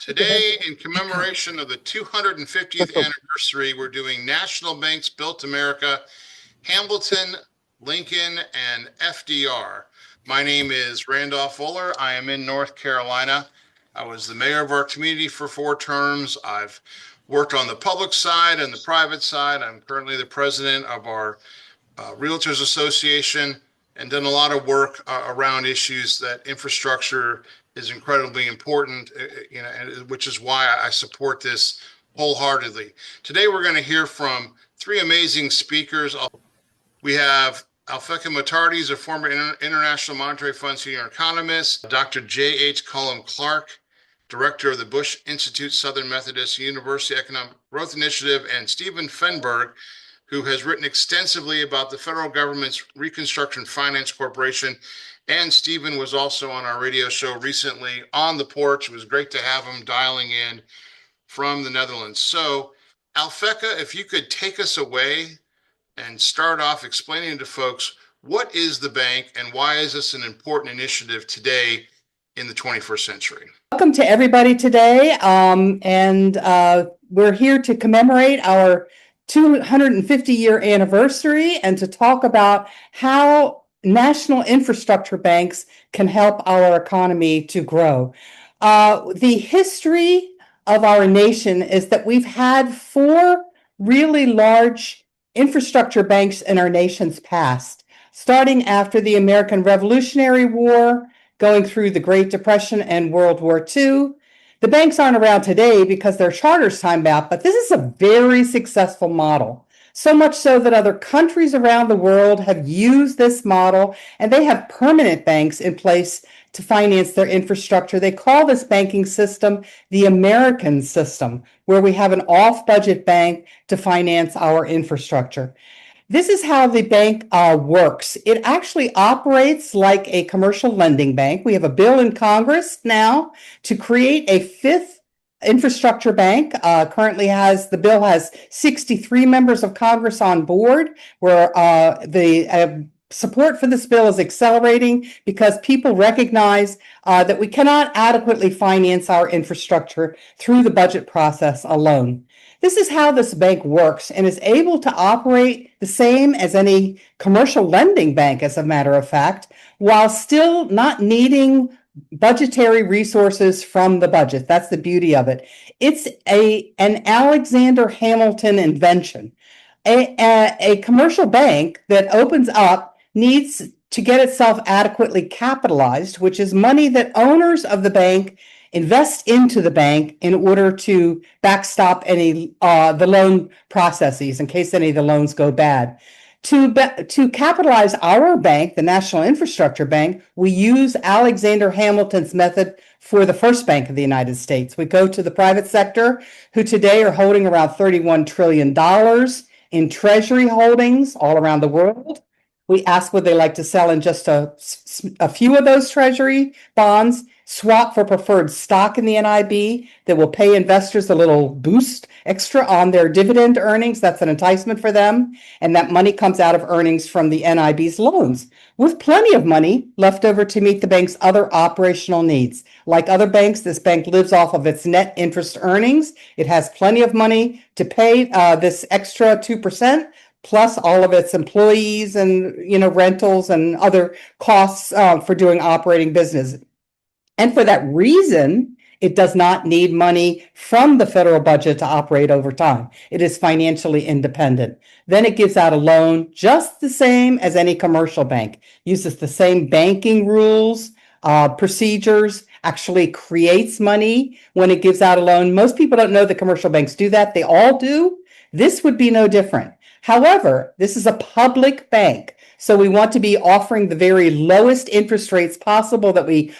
Today, in commemoration of the 250th anniversary, we're doing National Banks Built America, Hamilton, Lincoln, and FDR. My name is Randolph Fuller. I am in North Carolina. I was the mayor of our community for 4 terms. I've worked on the public side and the private side. I'm currently the president of our Realtors Association and done a lot of work around issues that infrastructure is incredibly important, which is why I support this wholeheartedly. Today, we're going to hear from 3 amazing speakers. We have Alphecca Muttardy, is a former International Monetary Fund senior economist, Dr. J.H. Cullum Clark, director of the Bush Institute Southern Methodist University Economic Growth Initiative, and Stephen Fenberg, who has written extensively about the federal government's Reconstruction Finance Corporation. And Stephen was also on our radio show recently, On the Porch. It was great to have him dialing in from the Netherlands. So, Alphecca, if you could take us away and start off explaining to folks, what is the bank and why is this an important initiative today in the 21st century? Welcome to everybody today. We're here to commemorate our 250-year anniversary and to talk about how national infrastructure banks can help our economy to grow. The history of our nation is that we've had 4 really large infrastructure banks in our nation's past, starting after the American Revolutionary War, going through the Great Depression and World War II. The banks aren't around today because their charters time out, but this is a very successful model. So much so that other countries around the world have used this model, and they have permanent banks in place to finance their infrastructure. They call this banking system the American system, where we have an off-budget bank to finance our infrastructure. This is how the bank works. It actually operates like a commercial lending bank. We have a bill in Congress now to create a 5th infrastructure bank. Currently the bill has 63 members of Congress on board, where the support for this bill is accelerating because people recognize that we cannot adequately finance our infrastructure through the budget process alone. This is how this bank works and is able to operate the same as any commercial lending bank, as a matter of fact, while still not needing budgetary resources from the budget. That's the beauty of it. It's an Alexander Hamilton invention. A commercial bank that opens up needs to get itself adequately capitalized, which is money that owners of the bank invest into the bank in order to backstop any the loan processes in case any of the loans go bad. To capitalize our bank, the National Infrastructure Bank, we use Alexander Hamilton's method for the first bank of the United States. We go to the private sector, who today are holding around $31 trillion in treasury holdings all around the world. We ask would they like to sell in just a few of those treasury bonds, swap for preferred stock in the NIB that will pay investors a little boost extra on their dividend earnings. That's an enticement for them. And that money comes out of earnings from the NIB's loans, with plenty of money left over to meet the bank's other operational needs. Like other banks, this bank lives off of its net interest earnings. It has plenty of money to pay this extra 2%. Plus all of its employees and rentals and other costs for doing operating business. And for that reason, it does not need money from the federal budget to operate over time. It is financially independent. Then it gives out a loan just the same as any commercial bank, uses the same banking rules, procedures, actually creates money when it gives out a loan. Most people don't know that commercial banks do that. They all do. This would be no different. However, this is a public bank, so we want to be offering the very lowest interest rates possible that we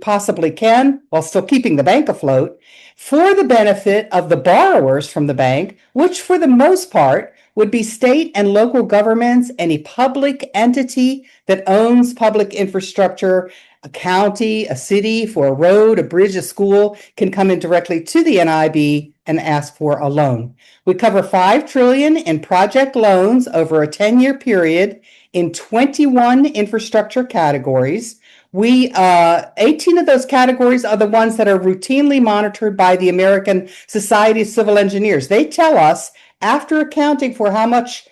possibly can, while still keeping the bank afloat, for the benefit of the borrowers from the bank, which for the most part would be state and local governments, any public entity that owns public infrastructure. A county, a city for a road, a bridge, a school can come in directly to the NIB and ask for a loan. We cover $5 trillion in project loans over a 10-year period in 21 infrastructure categories. 18 of those categories are the ones that are routinely monitored by the American Society of Civil Engineers. They tell us, after accounting for how much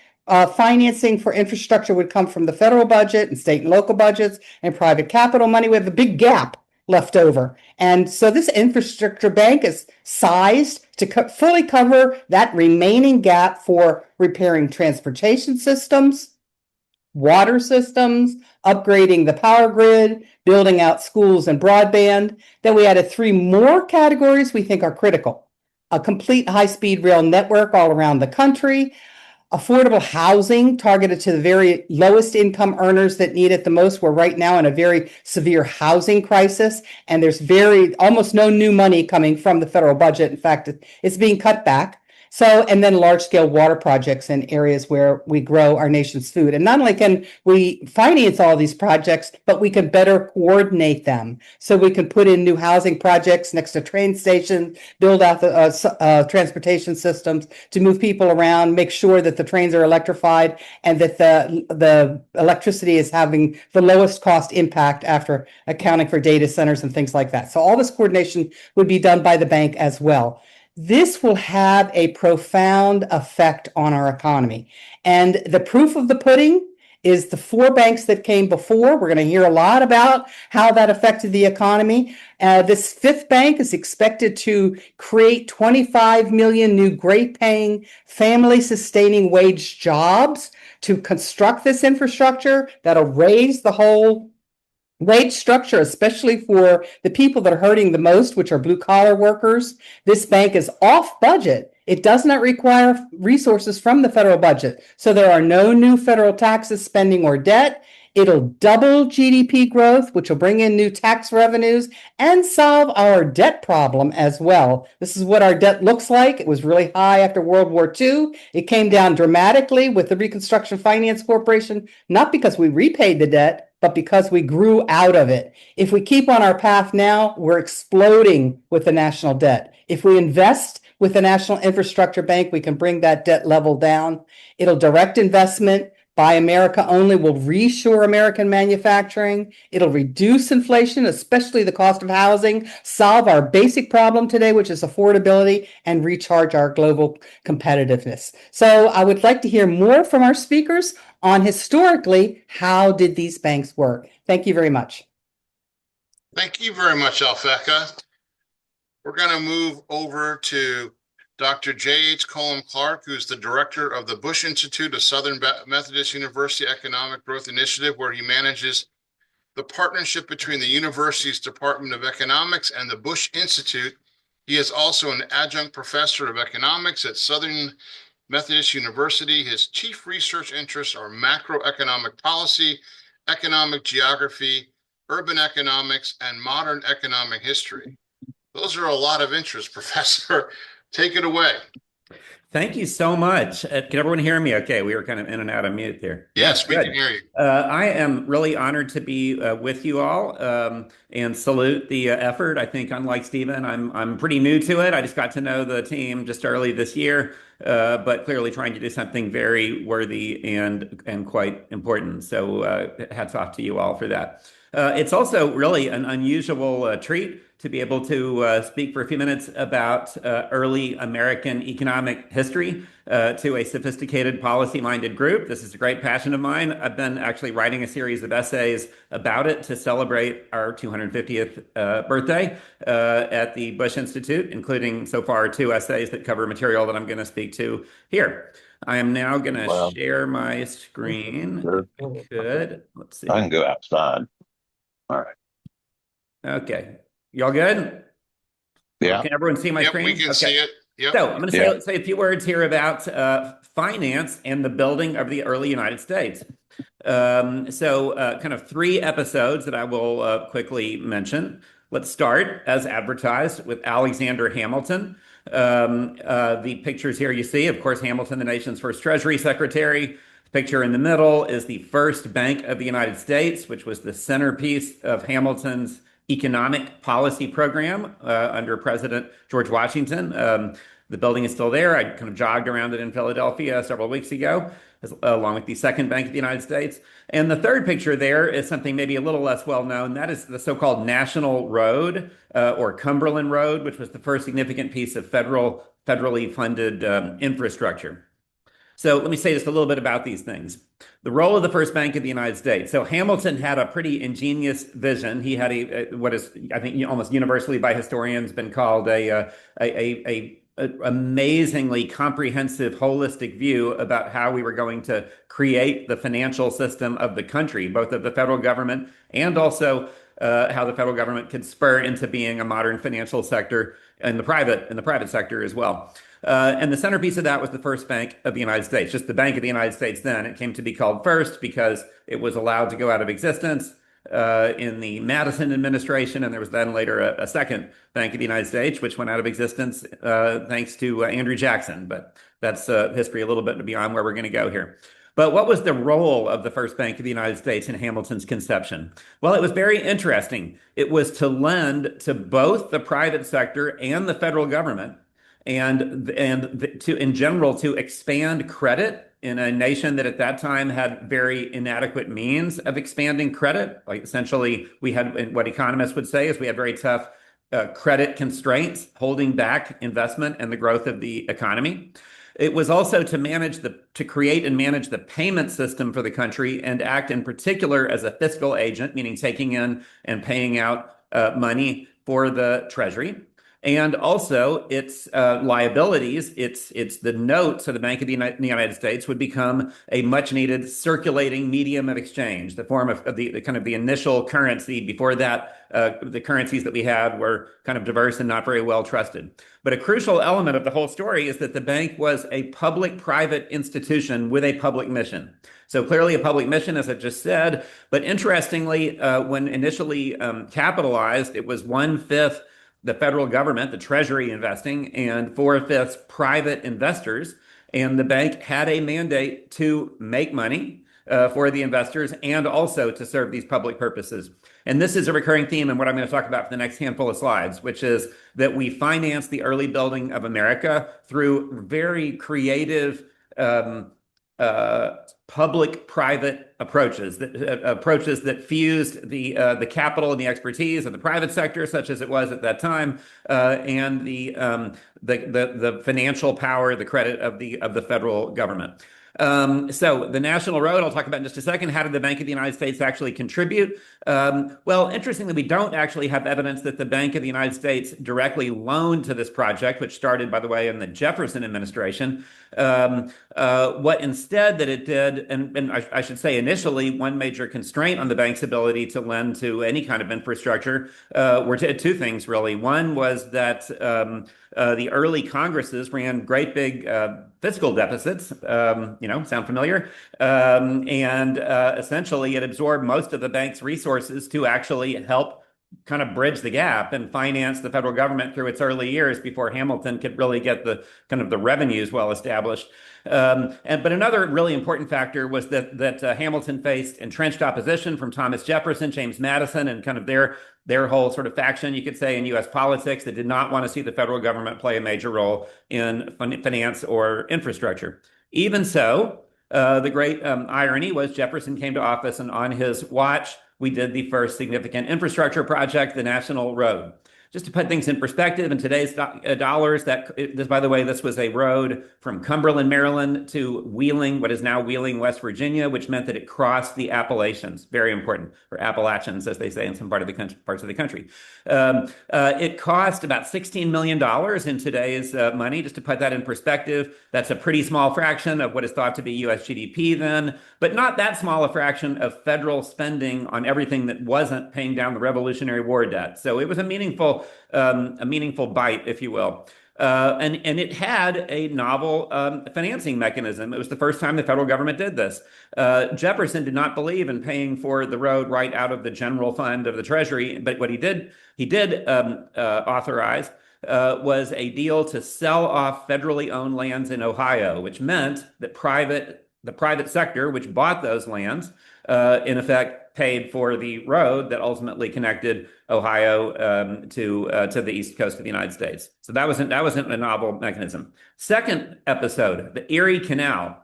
financing for infrastructure would come from the federal budget and state and local budgets and private capital money, we have a big gap left over. And so this infrastructure bank is sized to fully cover that remaining gap for repairing transportation systems, water systems, upgrading the power grid, building out schools and broadband. Then we added 3 more categories we think are critical: a complete high-speed rail network all around the country, affordable housing targeted to the very lowest income earners that need it the most. We're right now in a very severe housing crisis, and there's almost no new money coming from the federal budget. In fact, it's being cut back. So, and then large scale water projects in areas where we grow our nation's food. And not only can we finance all these projects, but we can better coordinate them. So we can put in new housing projects next to train stations, build out the transportation systems to move people around, make sure that the trains are electrified and that the electricity is having the lowest cost impact after accounting for data centers and things like that. So all this coordination would be done by the bank as well. This will have a profound effect on our economy. And the proof of the pudding is the 4 banks that came before. We're going to hear a lot about how that affected the economy. This 5th bank is expected to create 25 million new great-paying, family-sustaining wage jobs to construct this infrastructure that'll raise the whole wage structure, especially for the people that are hurting the most, which are blue-collar workers. This bank is off budget. It does not require resources from the federal budget. So there are no new federal taxes, spending, or debt. It'll double GDP growth, which will bring in new tax revenues and solve our debt problem as well. This is what our debt looks like. It was really high after World War II. It came down dramatically with the Reconstruction Finance Corporation, not because we repaid the debt, but because we grew out of it. If we keep on our path now, we're exploding with the national debt. If we invest with the National Infrastructure Bank, we can bring that debt level down. It'll direct investment. Buy America Only will reshore American manufacturing. It'll reduce inflation, especially the cost of housing, solve our basic problem today, which is affordability, and recharge our global competitiveness. So I would like to hear more from our speakers on historically, how did these banks work? Thank you very much. Thank you very much, Alphecca. We're going to move over to Dr. J.H. Cullum Clark, who's the director of the Bush Institute of Southern Methodist University Economic Growth Initiative, where he manages the partnership between the university's Department of Economics and the Bush Institute. He is also an adjunct professor of economics at Southern Methodist University. His chief research interests are macroeconomic policy, economic geography, urban economics, and modern economic history. Those are a lot of interests, Professor. Take it away. Thank you so much. Can everyone hear me okay? We were kind of in and out of mute there. Yes, we can hear you. I am really honored to be with you all and salute the effort. I think, unlike Stephen, I'm pretty new to it. I just got to know the team just early this year, but clearly trying to do something very worthy and quite important. So hats off to you all for that. It's also really an unusual treat to be able to speak for a few minutes about early American economic history to a sophisticated policy-minded group. This is a great passion of mine. I've been actually writing a series of essays about it to celebrate our 250th birthday at the Bush Institute, including so far 2 essays that cover material that I'm going to speak to here. I am now going to share my screen. Sure. If I could. Let's see. I can go outside. All right. Okay. Y'all good? Yeah. Can everyone see my screen? We can see it. Yep. So I'm going to say a few words here about finance and the building of the early United States. Kind of 3 episodes that I will quickly mention. Let's start, as advertised, with Alexander Hamilton. The pictures here you see, of course, Hamilton, the nation's first Treasury Secretary. The picture in the middle is the first Bank of the United States, which was the centerpiece of Hamilton's economic policy program under President George Washington. The building is still there. I kind of jogged around it in Philadelphia several weeks ago, along with the Second Bank of the United States. And the third picture there is something maybe a little less well known. That is the so-called National Road, or Cumberland Road, which was the first significant piece of federally funded infrastructure. So let me say just a little bit about these things. The role of the first bank of the United States. So Hamilton had a pretty ingenious vision. He had what is, I think, almost universally by historians been called a amazingly comprehensive, holistic view about how we were going to create the financial system of the country, both of the federal government and also how the federal government could spur into being a modern financial sector in the private sector as well. And the centerpiece of that was the first bank of the United States, just the Bank of the United States then. It came to be called first because it was allowed to go out of existence in the Madison administration, and there was then later a second Bank of the United States, which went out of existence thanks to Andrew Jackson. But that's history a little bit beyond where we're going to go here. But what was the role of the first Bank of the United States in Hamilton's conception? Well, it was very interesting. It was to lend to both the private sector and the federal government, and to, in general, to expand credit in a nation that at that time had very inadequate means of expanding credit. Like essentially, we had what economists would say is we had very tough credit constraints holding back investment and the growth of the economy. It was also to create and manage the payment system for the country and act in particular as a fiscal agent, meaning taking in and paying out money for the Treasury. And also its liabilities, it's the notes of the Bank of the United States would become a much needed circulating medium of exchange, the form of the kind of the initial currency. Before that, the currencies that we had were kind of diverse and not very well trusted. But a crucial element of the whole story is that the bank was a public-private institution with a public mission. So clearly a public mission, as I just said, but interestingly, when initially capitalized, it was 1/5 the federal government, the Treasury investing, and 4/5 private investors. And the bank had a mandate to make money for the investors and also to serve these public purposes. And this is a recurring theme in what I'm going to talk about for the next handful of slides, which is that we financed the early building of America through very creative public-private approaches that fused the capital and the expertise of the private sector, such as it was at that time, and the financial power, the credit of the federal government. So the National Road, I'll talk about in just a second. How did the Bank of the United States actually contribute? Well, interestingly, we don't actually have evidence that the Bank of the United States directly loaned to this project, which started, by the way, in the Jefferson administration. What instead that it did, and I should say initially, one major constraint on the bank's ability to lend to any kind of infrastructure were two things, really. One was that the early Congresses ran great big fiscal deficits, sound familiar? And essentially it absorbed most of the bank's resources to actually help kind of bridge the gap and finance the federal government through its early years before Hamilton could really get the kind of the revenues well established. But another really important factor was that Hamilton faced entrenched opposition from Thomas Jefferson, James Madison, and kind of their whole sort of faction, you could say, in U.S. politics that did not want to see the federal government play a major role in finance or infrastructure. Even so, the great irony was Jefferson came to office, and on his watch, we did the first significant infrastructure project, the National Road. Just to put things in perspective, in today's dollars, by the way, this was a road from Cumberland, Maryland to Wheeling, what is now Wheeling, West Virginia, which meant that it crossed the Appalachians. Very important, or Appalachians, as they say in some parts of the country. It cost about $16 million in today's money. Just to put that in perspective, that's a pretty small fraction of what is thought to be U.S. GDP then, but not that small a fraction of federal spending on everything that wasn't paying down the Revolutionary War debt. So it was a meaningful bite, if you will. And it had a novel financing mechanism. It was the first time the federal government did this. Jefferson did not believe in paying for the road right out of the general fund of the Treasury, but what he did authorize was a deal to sell off federally owned lands in Ohio, which meant that the private sector, which bought those lands, in effect paid for the road that ultimately connected Ohio to the east coast of the United States. So that wasn't a novel mechanism. Second episode, the Erie Canal,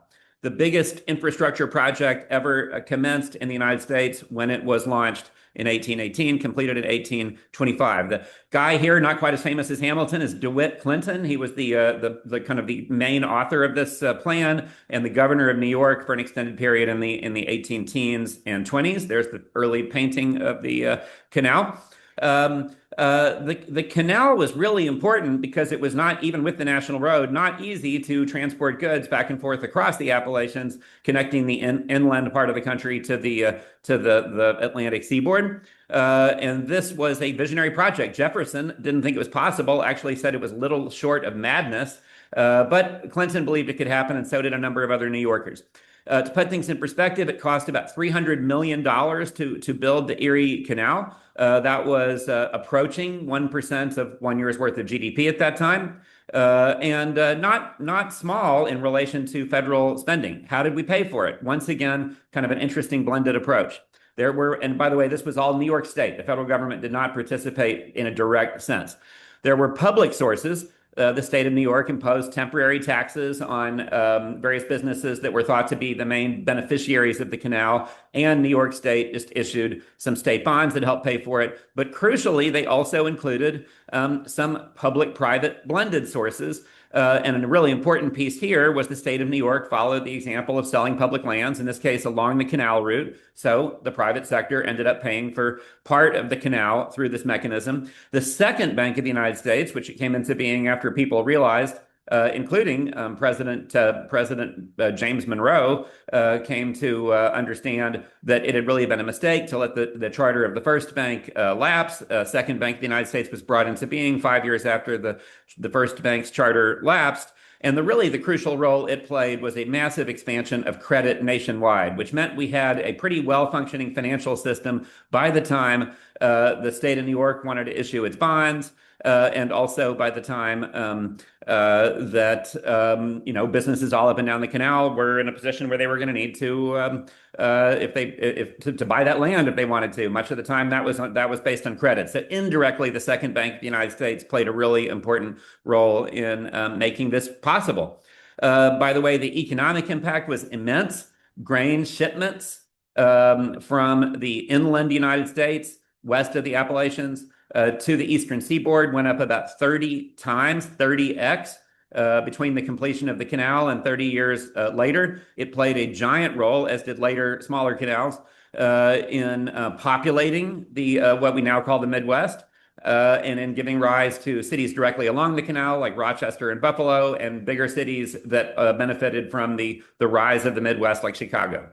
the biggest infrastructure project ever commenced in the United States when it was launched in 1818, completed in 1825. The guy here, not quite as famous as Hamilton, is DeWitt Clinton. He was the kind of the main author of this plan and the governor of New York for an extended period in the 18 teens and 20s. There's the early painting of the canal. The canal was really important because it was not, even with the national road, not easy to transport goods back and forth across the Appalachians, connecting the inland part of the country to the Atlantic seaboard. And this was a visionary project. Jefferson didn't think it was possible, actually said it was little short of madness. But Clinton believed it could happen, and so did a number of other New Yorkers. To put things in perspective, it cost about $300 million to build the Erie Canal. That was approaching 1% of 1 year's worth of GDP at that time, and not small in relation to federal spending. How did we pay for it? Once again, kind of an interesting blended approach. There were, and by the way, this was all New York State. The federal government did not participate in a direct sense. There were public sources. The state of New York imposed temporary taxes on various businesses that were thought to be the main beneficiaries of the canal, and New York State just issued some state bonds that helped pay for it. But crucially, they also included some public-private blended sources. And a really important piece here was the state of New York followed the example of selling public lands, in this case along the canal route. So the private sector ended up paying for part of the canal through this mechanism. The second Bank of the United States, which came into being after people realized, including President James Monroe, came to understand that it had really been a mistake to let the charter of the first bank lapse. Second Bank of the United States was brought into being 5 years after the first bank's charter lapsed. And the crucial role it played was a massive expansion of credit nationwide, which meant we had a pretty well-functioning financial system by the time the state of New York wanted to issue its bonds. And also by the time that businesses all up and down the canal were in a position where they were going to need to to buy that land if they wanted to. Much of the time that was based on credit. So indirectly, the Second Bank of the United States played a really important role in making this possible. By the way, the economic impact was immense. Grain shipments from the inland United States, west of the Appalachians, to the eastern seaboard went up about 30 times, 30x, between the completion of the canal and 30 years later. It played a giant role, as did later smaller canals, in populating what we now call the Midwest, and in giving rise to cities directly along the canal, like Rochester and Buffalo, and bigger cities that benefited from the rise of the Midwest, like Chicago.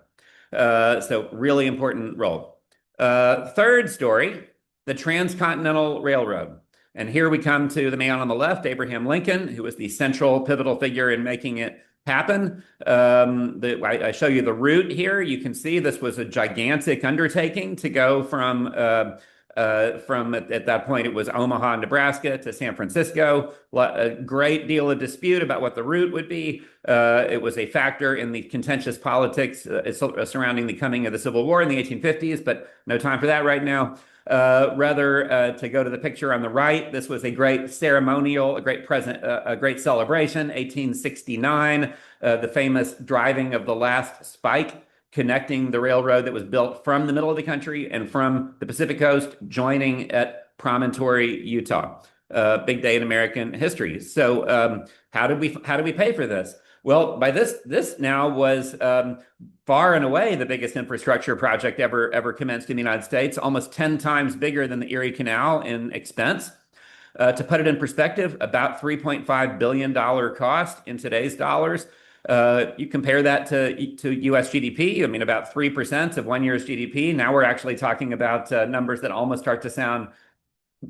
So really important role. Third story, the Transcontinental Railroad. And here we come to the man on the left, Abraham Lincoln, who was the central pivotal figure in making it happen. I show you the route here. You can see this was a gigantic undertaking to go from at that point, it was Omaha, Nebraska to San Francisco. A great deal of dispute about what the route would be. It was a factor in the contentious politics surrounding the coming of the Civil War in the 1850s, but no time for that right now. Rather, to go to the picture on the right, this was a great ceremonial, a great celebration. 1869, the famous driving of the last spike, connecting the railroad that was built from the middle of the country and from the Pacific Coast, joining at Promontory, Utah. Big day in American history. So, how did we pay for this? Well, by this now was far and away the biggest infrastructure project ever commenced in the United States, almost 10 times bigger than the Erie Canal in expense. To put it in perspective, about $3.5 billion cost in today's dollars. You compare that to U.S. GDP, I mean, about 3% of 1 year's GDP. Now we're actually talking about numbers that almost start to sound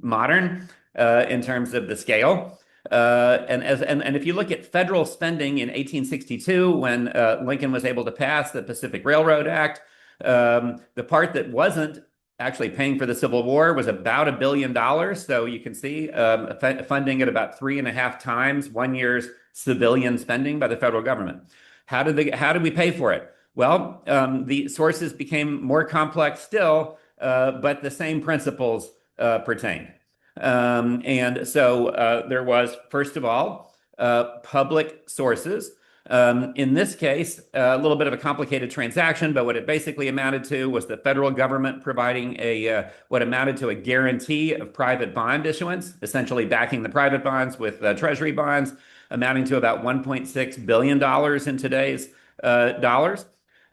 modern in terms of the scale. And if you look at federal spending in 1862, when Lincoln was able to pass the Pacific Railroad Act, the part that wasn't actually paying for the Civil War was about $1 billion. So you can see funding at about 3.5 times 1 year's civilian spending by the federal government. How did we pay for it? Well, the sources became more complex still, but the same principles pertained. And so there was, first of all, public sources. In this case, a little bit of a complicated transaction, but what it basically amounted to was the federal government providing what amounted to a guarantee of private bond issuance, essentially backing the private bonds with treasury bonds, amounting to about $1.6 billion in today's dollars.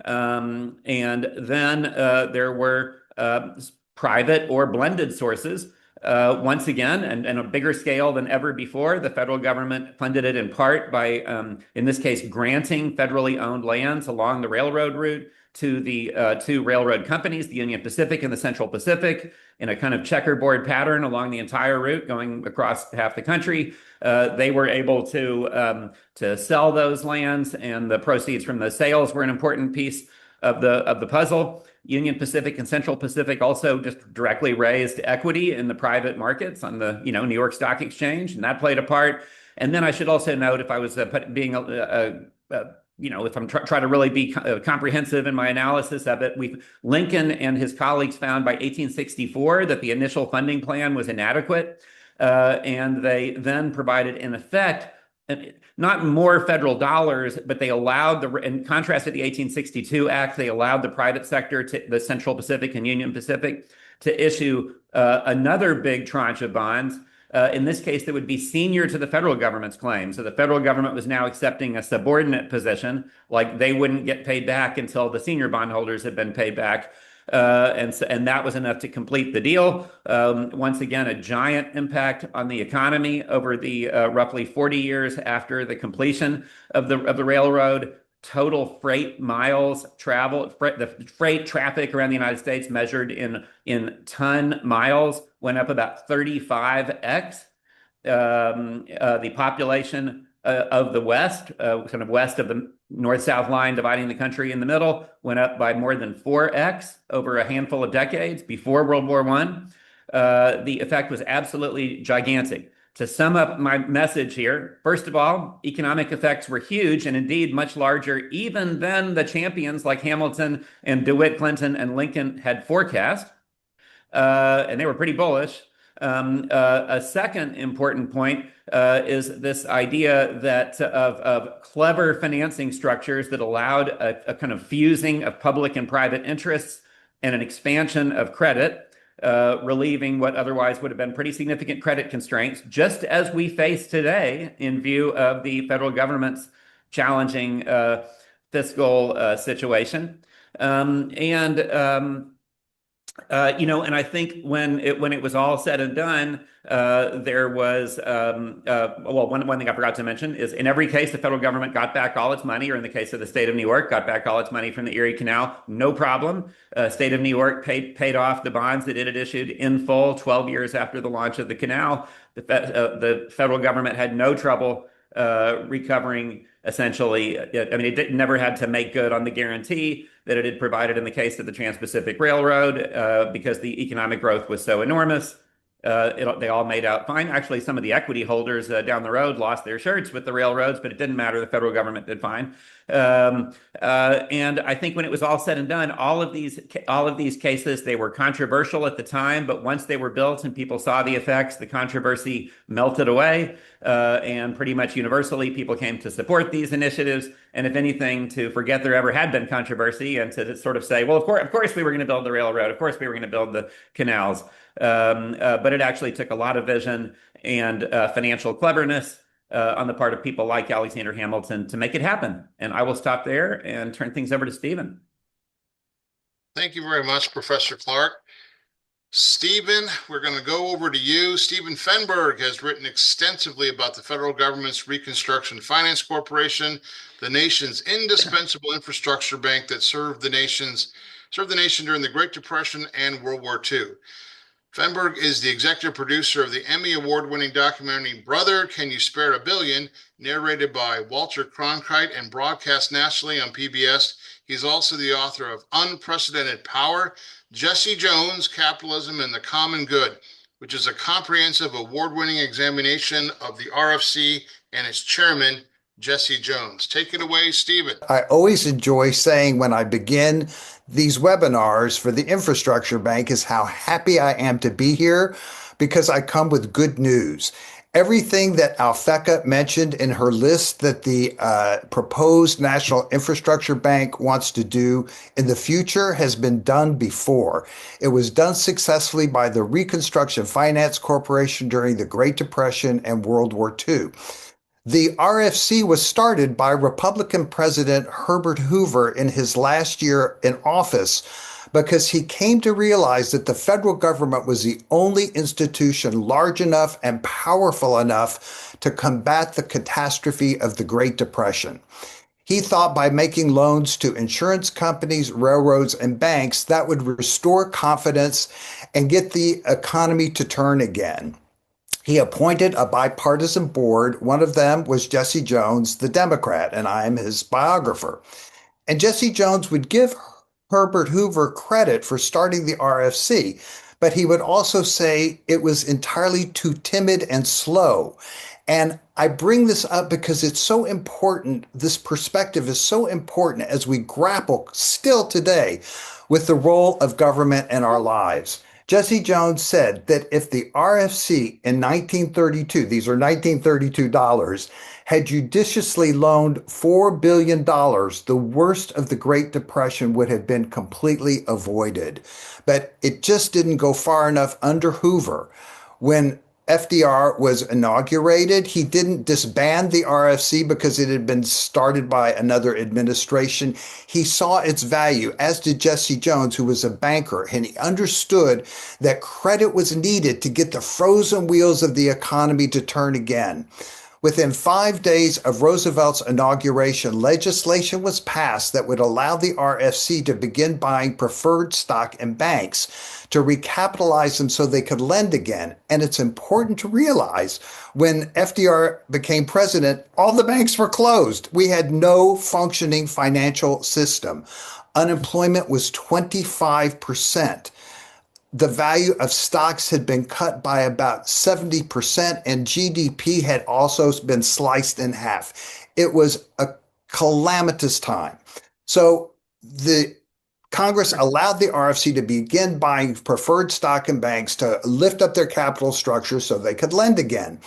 And then there were private or blended sources. Once again, and a bigger scale than ever before, the federal government funded it in part by, in this case, granting federally owned lands along the railroad route to the two railroad companies, the Union Pacific and the Central Pacific, in a kind of checkerboard pattern along the entire route going across half the country. They were able to sell those lands, and the proceeds from the sales were an important piece of the puzzle. Union Pacific and Central Pacific also just directly raised equity in the private markets on the New York Stock Exchange, and that played a part. And then I should also note, if I was being if I'm trying to really be comprehensive in my analysis of it, Lincoln and his colleagues found by 1864 that the initial funding plan was inadequate, and they then provided, in effect, not more federal dollars, but they allowed in contrast to the 1862 Act, they allowed the private sector, the Central Pacific and Union Pacific, to issue another big tranche of bonds. In this case, that would be senior to the federal government's claim. So the federal government was now accepting a subordinate position, like they wouldn't get paid back until the senior bondholders had been paid back. And that was enough to complete the deal. Once again, a giant impact on the economy over the roughly 40 years after the completion of the railroad. Total freight miles traveled, the freight traffic around the United States measured in ton miles went up about 35x. The population of the West, kind of west of the north-south line dividing the country in the middle, went up by more than 4x over a handful of decades before World War I. The effect was absolutely gigantic. To sum up my message here, first of all, economic effects were huge and indeed much larger even than the champions like Hamilton and DeWitt Clinton and Lincoln had forecast. And they were pretty bullish. A second important point is this idea that of clever financing structures that allowed a kind of fusing of public and private interests and an expansion of credit, relieving what otherwise would have been pretty significant credit constraints, just as we face today in view of the federal government's challenging fiscal situation. And I think when it was all said and done, there was one thing I forgot to mention is, in every case, the federal government got back all its money, or in the case of the state of New York, got back all its money from the Erie Canal, no problem. State of New York paid off the bonds that it had issued in full 12 years after the launch of the canal. The federal government had no trouble recovering, essentially. I mean, it never had to make good on the guarantee that it had provided in the case of the Trans-Pacific Railroad, because the economic growth was so enormous. They all made out fine. Actually, some of the equity holders down the road lost their shirts with the railroads, but it didn't matter. The federal government did fine. And I think when it was all said and done, all of these cases, they were controversial at the time, but once they were built and people saw the effects, the controversy melted away, and pretty much universally people came to support these initiatives. And if anything, to forget there ever had been controversy and to sort of say, well, of course we were going to build the railroad, of course we were going to build the canals. But it actually took a lot of vision and financial cleverness on the part of people like Alexander Hamilton to make it happen. And I will stop there and turn things over to Stephen. Thank you very much, Professor Clark. Stephen, we're going to go over to you. Stephen Fenberg has written extensively about the federal government's Reconstruction Finance Corporation, the nation's indispensable infrastructure bank that served the nation during the Great Depression and World War II. Fenberg is the executive producer of the Emmy Award-winning documentary Brother, Can You Spare a Billion?, narrated by Walter Cronkite and broadcast nationally on PBS. He's also the author of Unprecedented Power, Jesse Jones, Capitalism and the Common Good, which is a comprehensive award-winning examination of the RFC and its chairman, Jesse Jones. Take it away, Stephen. I always enjoy saying when I begin these webinars for the Infrastructure Bank is how happy I am to be here because I come with good news. Everything that Alphecca mentioned in her list that the proposed National Infrastructure Bank wants to do in the future has been done before. It was done successfully by the Reconstruction Finance Corporation during the Great Depression and World War II. The RFC was started by Republican President Herbert Hoover in his last year in office because he came to realize that the federal government was the only institution large enough and powerful enough to combat the catastrophe of the Great Depression. He thought by making loans to insurance companies, railroads, and banks, that would restore confidence and get the economy to turn again. He appointed a bipartisan board. One of them was Jesse Jones, the Democrat, and I am his biographer. And Jesse Jones would give Herbert Hoover credit for starting the RFC, but he would also say it was entirely too timid and slow. And I bring this up because it's so important. This perspective is so important as we grapple still today with the role of government in our lives. Jesse Jones said that if the RFC in 1932, these are 1932 dollars, had judiciously loaned $4 billion, the worst of the Great Depression would have been completely avoided. But it just didn't go far enough under Hoover. When FDR was inaugurated, he didn't disband the RFC because it had been started by another administration. He saw its value, as did Jesse Jones, who was a banker, and he understood that credit was needed to get the frozen wheels of the economy to turn again. Within 5 days of Roosevelt's inauguration, legislation was passed that would allow the RFC to begin buying preferred stock in banks to recapitalize them so they could lend again. And it's important to realize when FDR became president, all the banks were closed. We had no functioning financial system. Unemployment was 25%. The value of stocks had been cut by about 70%, and GDP had also been sliced in half. It was a calamitous time. So the Congress allowed the RFC to begin buying preferred stock in banks to lift up their capital structure so they could lend again.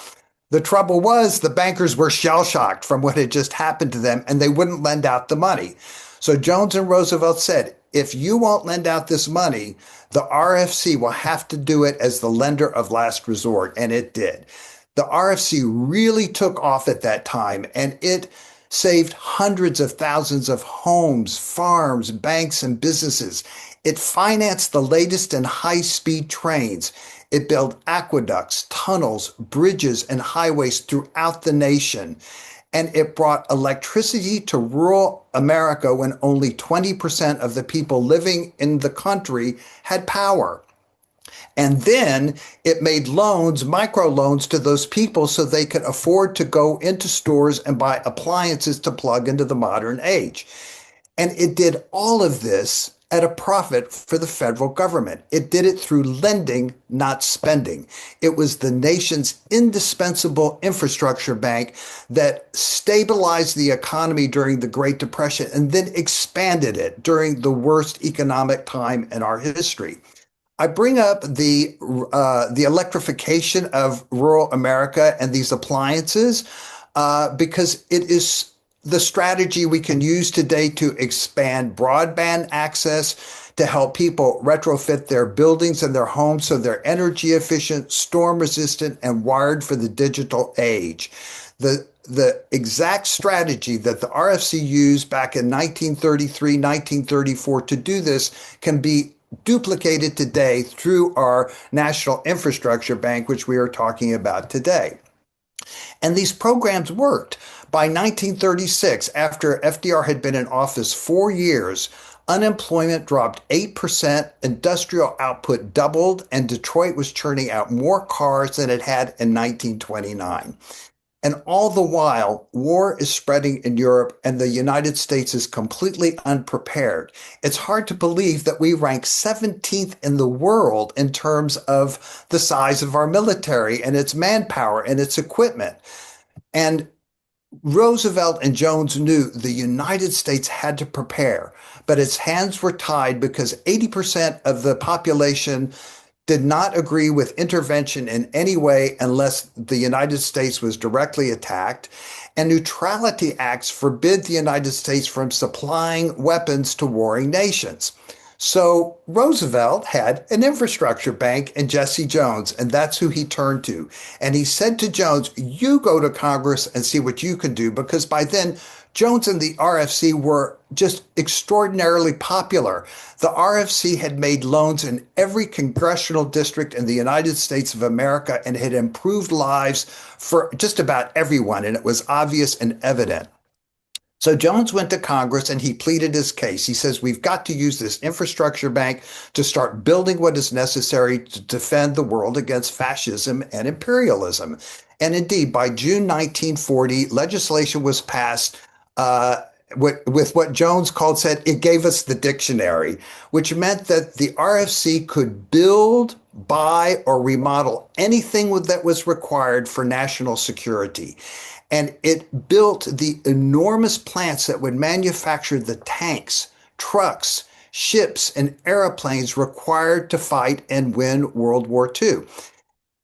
The trouble was the bankers were shell-shocked from what had just happened to them, and they wouldn't lend out the money. So Jones and Roosevelt said, if you won't lend out this money, the RFC will have to do it as the lender of last resort, and it did. The RFC really took off at that time, and it saved hundreds of thousands of homes, farms, banks, and businesses. It financed the latest in high-speed trains. It built aqueducts, tunnels, bridges, and highways throughout the nation. And it brought electricity to rural America when only 20% of the people living in the country had power. And then it made loans, microloans to those people so they could afford to go into stores and buy appliances to plug into the modern age. And it did all of this at a profit for the federal government. It did it through lending, not spending. It was the nation's indispensable infrastructure bank that stabilized the economy during the Great Depression and then expanded it during the worst economic time in our history. I bring up the electrification of rural America and these appliances because it is the strategy we can use today to expand broadband access, to help people retrofit their buildings and their homes so they're energy efficient, storm resistant, and wired for the digital age. The exact strategy that the RFC used back in 1933, 1934 to do this can be duplicated today through our National Infrastructure Bank, which we are talking about today. And these programs worked. By 1936, after FDR had been in office 4 years, unemployment dropped 8%, industrial output doubled, and Detroit was churning out more cars than it had in 1929. And all the while, war is spreading in Europe and the United States is completely unprepared. It's hard to believe that we rank 17th in the world in terms of the size of our military and its manpower and its equipment. And Roosevelt and Jones knew the United States had to prepare, but its hands were tied because 80% of the population did not agree with intervention in any way unless the United States was directly attacked. And neutrality acts forbid the United States from supplying weapons to warring nations. So Roosevelt had an infrastructure bank in Jesse Jones, and that's who he turned to. And he said to Jones, you go to Congress and see what you can do, because by then Jones and the RFC were just extraordinarily popular. The RFC had made loans in every congressional district in the United States of America and had improved lives for just about everyone, and it was obvious and evident. So Jones went to Congress and he pleaded his case. He says, we've got to use this infrastructure bank to start building what is necessary to defend the world against fascism and imperialism. And indeed, by June 1940, legislation was passed with what Jones said, it gave us the dictionary, which meant that the RFC could build, buy, or remodel anything that was required for national security. And it built the enormous plants that would manufacture the tanks, trucks, ships, and airplanes required to fight and win World War II.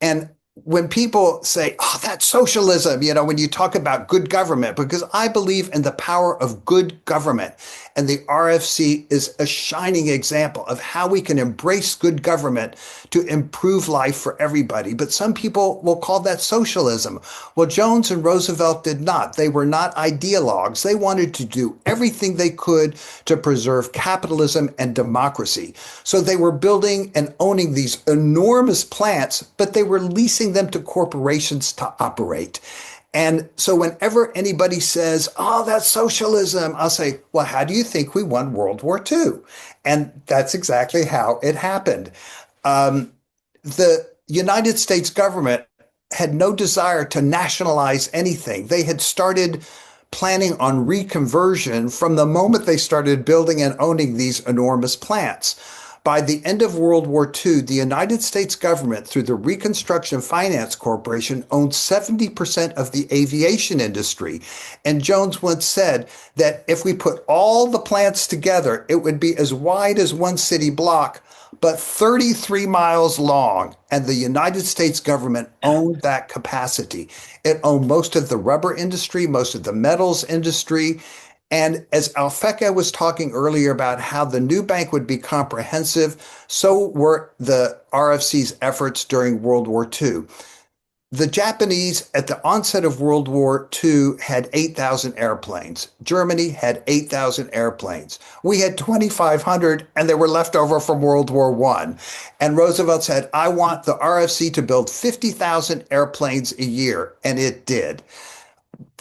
And when people say, oh, that's socialism, when you talk about good government, because I believe in the power of good government. And the RFC is a shining example of how we can embrace good government to improve life for everybody. But some people will call that socialism. Well, Jones and Roosevelt did not. They were not ideologues. They wanted to do everything they could to preserve capitalism and democracy. So they were building and owning these enormous plants, but they were leasing them to corporations to operate. And so whenever anybody says, oh, that's socialism, I'll say, well, how do you think we won World War II? And that's exactly how it happened. The United States government had no desire to nationalize anything. They had started planning on reconversion from the moment they started building and owning these enormous plants. By the end of World War II, the United States government, through the Reconstruction Finance Corporation, owned 70% of the aviation industry. And Jones once said that if we put all the plants together, it would be as wide as one city block, but 33 miles long. And the United States government owned that capacity. It owned most of the rubber industry, most of the metals industry. And as Alphecca was talking earlier about how the new bank would be comprehensive, so were the RFC's efforts during World War II. The Japanese, at the onset of World War II, had 8,000 airplanes. Germany had 8,000 airplanes. We had 2,500, and they were left over from World War I. And Roosevelt said, I want the RFC to build 50,000 airplanes a year, and it did.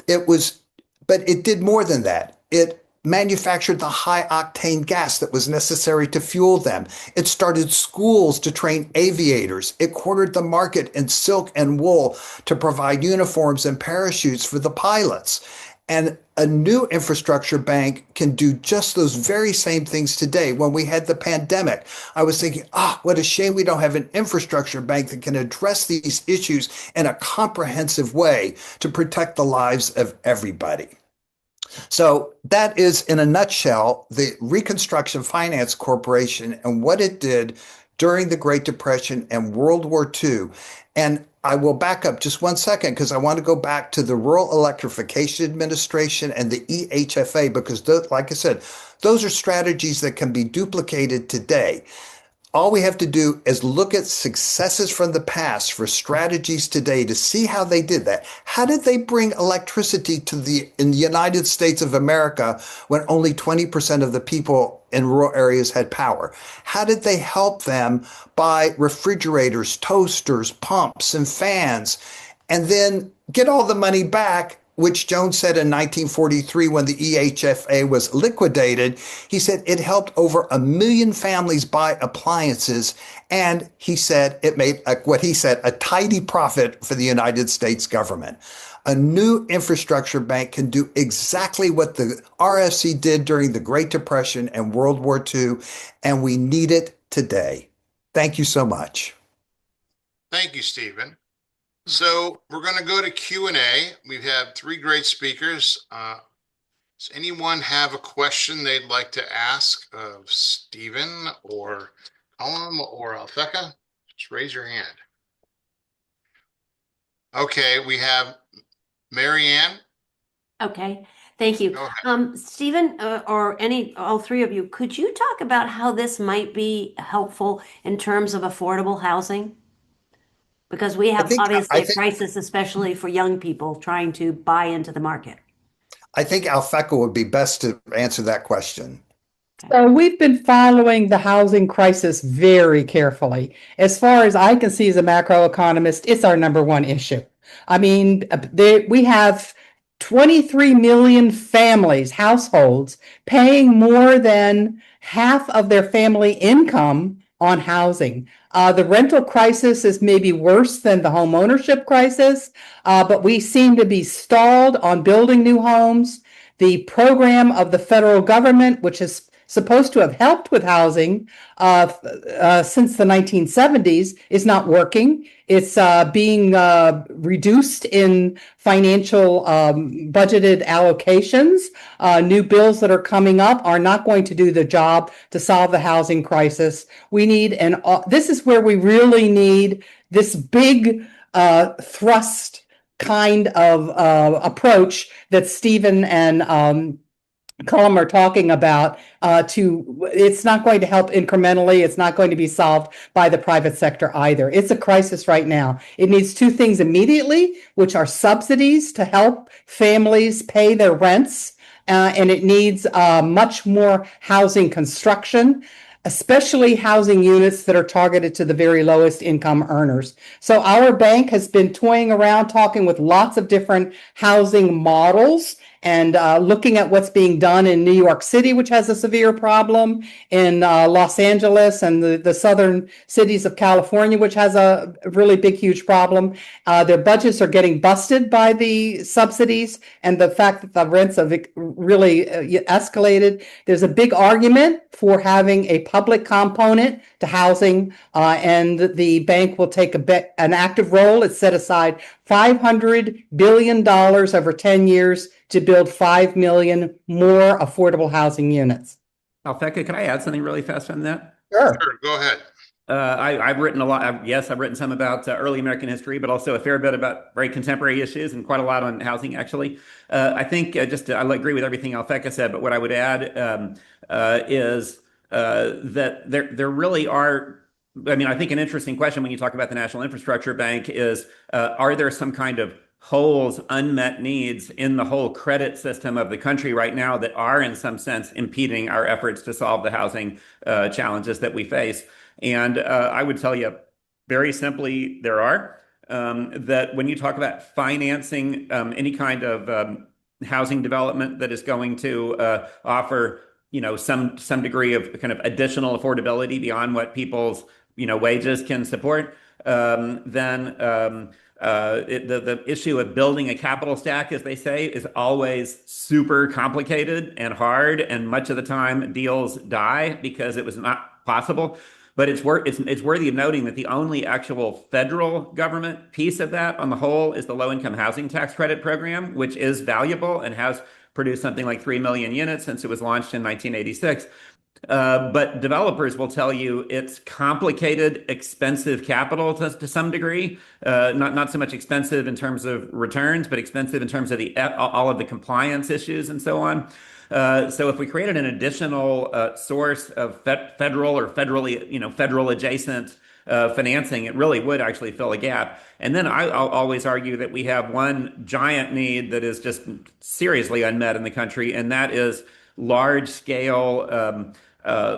But it did more than that. It manufactured the high-octane gas that was necessary to fuel them. It started schools to train aviators. It cornered the market in silk and wool to provide uniforms and parachutes for the pilots. And a new infrastructure bank can do just those very same things today. When we had the pandemic, I was thinking, what a shame we don't have an infrastructure bank that can address these issues in a comprehensive way to protect the lives of everybody. So that is, in a nutshell, the Reconstruction Finance Corporation and what it did during the Great Depression and World War II. And I will back up just one second because I want to go back to the Rural Electrification Administration and the EHFA because, like I said, those are strategies that can be duplicated today. All we have to do is look at successes from the past for strategies today to see how they did that. How did they bring electricity in the United States of America when only 20% of the people in rural areas had power? How did they help them buy refrigerators, toasters, pumps, and fans, and then get all the money back, which Jones said in 1943 when the EHFA was liquidated? He said it helped over 1 million families buy appliances, and he said it made a tidy profit for the United States government. A new infrastructure bank can do exactly what the RFC did during the Great Depression and World War II, and we need it today. Thank you so much. Thank you, Stephen. So we're going to go to Q&A. We've had three great speakers. Does anyone have a question they'd like to ask of Stephen or Cullum or Alphecca? Just raise your hand. Okay, we have Marianne. Okay, thank you. Go ahead. Stephen, all three of you, could you talk about how this might be helpful in terms of affordable housing? Because we I have think obviously I a think crisis, especially for young people trying to buy into the market. I think Alphecca would be best to answer that question. So we've been following the housing crisis very carefully. As far as I can see as a macroeconomist, it's our number one issue. I mean, we have 23 million families, households, paying more than half of their family income on housing. The rental crisis is maybe worse than the home ownership crisis, but we seem to be stalled on building new homes. The program of the federal government, which is supposed to have helped with housing since the 1970s, is not working. It's being reduced in financial budgeted allocations. New bills that are coming up are not going to do the job to solve the housing crisis. We need this is where we really need this big thrust kind of approach that Stephen and Cullum are talking about. It's not going to help incrementally. It's not going to be solved by the private sector either. It's a crisis right now. It needs two things immediately, which are subsidies to help families pay their rents, and it needs much more housing construction, especially housing units that are targeted to the very lowest income earners. So our bank has been toying around, talking with lots of different housing models, and looking at what's being done in New York City, which has a severe problem, in Los Angeles and the southern cities of California, which has a really big, huge problem. Their budgets are getting busted by the subsidies and the fact that the rents have really escalated. There's a big argument for having a public component to housing, and the bank will take an active role. It's set aside $500 billion over 10 years to build 5 million more affordable housing units. Alphecca, can I add something really fast on that? Sure. Sure, go ahead. I've written a lot. Yes, I've written some about early American history, but also a fair bit about very contemporary issues and quite a lot on housing, actually. I think I agree with everything Alphecca said, but what I would add is that there really are. I mean, I think an interesting question when you talk about the National Infrastructure Bank is, are there some kind of holes, unmet needs in the whole credit system of the country right now that are in some sense impeding our efforts to solve the housing challenges that we face? And I would tell you very simply, there are. That when you talk about financing any kind of housing development that is going to offer, some degree of kind of additional affordability beyond what people's, wages can support, then the issue of building a capital stack, as they say, is always super complicated and hard, and much of the time deals die because it was not possible. But it's worthy of noting that the only actual federal government piece of that on the whole is the low-income housing tax credit program, which is valuable and has produced something like 3 million units since it was launched in 1986. But developers will tell you it's complicated, expensive capital to some degree. Not so much expensive in terms of returns, but expensive in terms of all of the compliance issues and so on. So if we created an additional source of federal or federal adjacent financing, it really would actually fill a gap. And then I'll always argue that we have one giant need that is just seriously unmet in the country, and that is large scale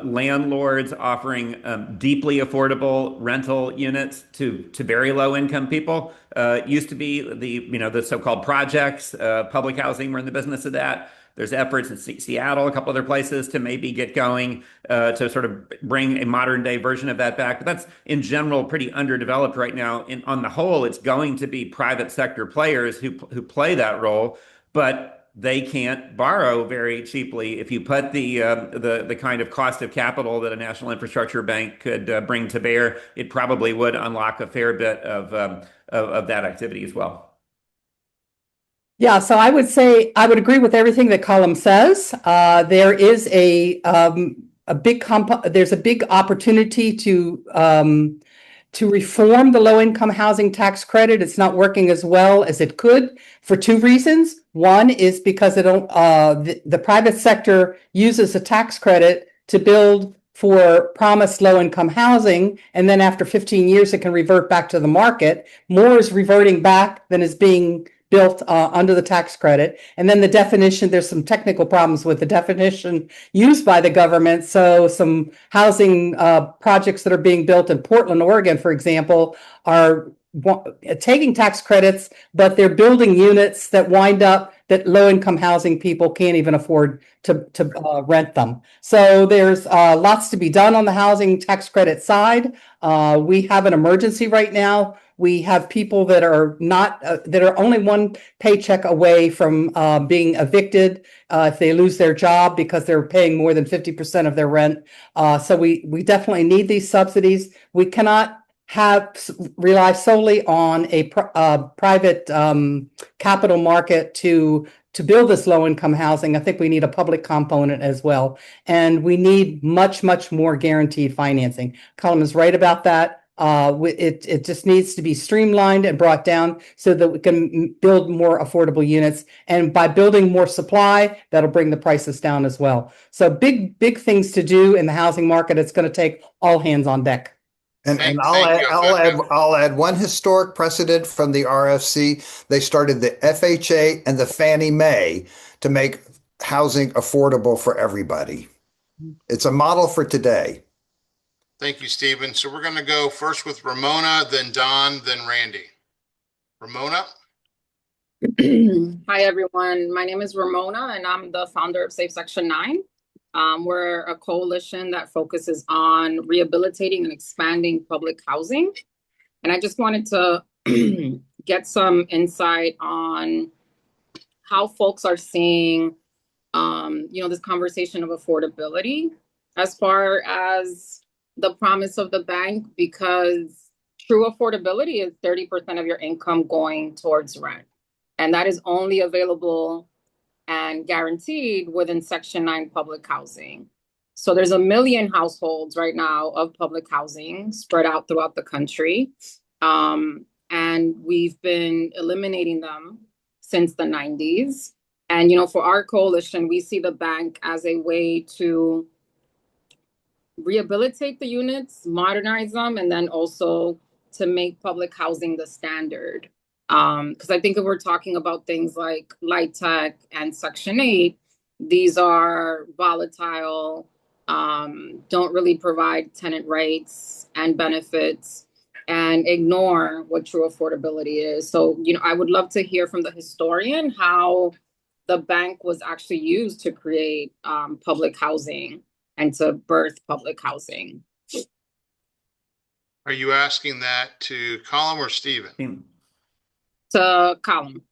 landlords offering deeply affordable rental units to very low income people. It used to be the so-called projects, public housing. We're in the business of that. There's efforts in Seattle, a couple other places, to maybe get going to sort of bring a modern day version of that back. But that's in general pretty underdeveloped right now. On the whole, it's going to be private sector players who play that role, but they can't borrow very cheaply. If you put the kind of cost of capital that a national infrastructure bank could bring to bear, it probably would unlock a fair bit of of that activity as well. Yeah, so I would say I would agree with everything that Cullum says. There is there's a big opportunity to reform the low-income housing tax credit. It's not working as well as it could for two reasons. One is because the private sector uses a tax credit to build for promised low-income housing, and then after 15 years, it can revert back to the market. More is reverting back than is being built under the tax credit. And then the definition, there's some technical problems with the definition used by the government. So some housing projects that are being built in Portland, Oregon, for example, are taking tax credits, but they're building units that wind up that low-income housing people can't even afford to rent them. So there's lots to be done on the housing tax credit side. We have an emergency right now. We have people that are not that are only one paycheck away from being evicted if they lose their job because they're paying more than 50% of their rent. So we definitely need these subsidies. We cannot rely solely on a private capital market to build this low-income housing. I think we need a public component as well, and we need much more guaranteed financing. Cullum is right about that. It just needs to be streamlined and brought down so that we can build more affordable units. And by building more supply, that'll bring the prices down as well. So big things to do in the housing market. It's going to take all hands on deck. And Thank you, I'll add one historic precedent from the RFC. They started the FHA and the Fannie Mae to make housing affordable for everybody. It's a model for today. Thank you, Stephen. So we're going to go first with Ramona, then Don, then Randy. Ramona? Hi, everyone. My name is Ramona, and I'm the founder of Safe Section 9. We're a coalition that focuses on rehabilitating and expanding public housing. And I just wanted to get some insight on how folks are seeing, this conversation of affordability as far as the promise of the bank, because true affordability is 30% of your income going towards rent. And that is only available and guaranteed within Section 9 public housing. So there's 1 million households right now of public housing spread out throughout the country. And we've been eliminating them since the 90s. And, for our coalition, we see the bank as a way to rehabilitate the units, modernize them, and then also to make public housing the standard. Because I think if we're talking about things like light tech and Section 8, these are volatile, don't really provide tenant rights and benefits, and ignore what true affordability is. So, I would love to hear from the historian how the bank was actually used to create public housing and to birth public housing. Are you asking that to Cullum or Stephen? To Cullum.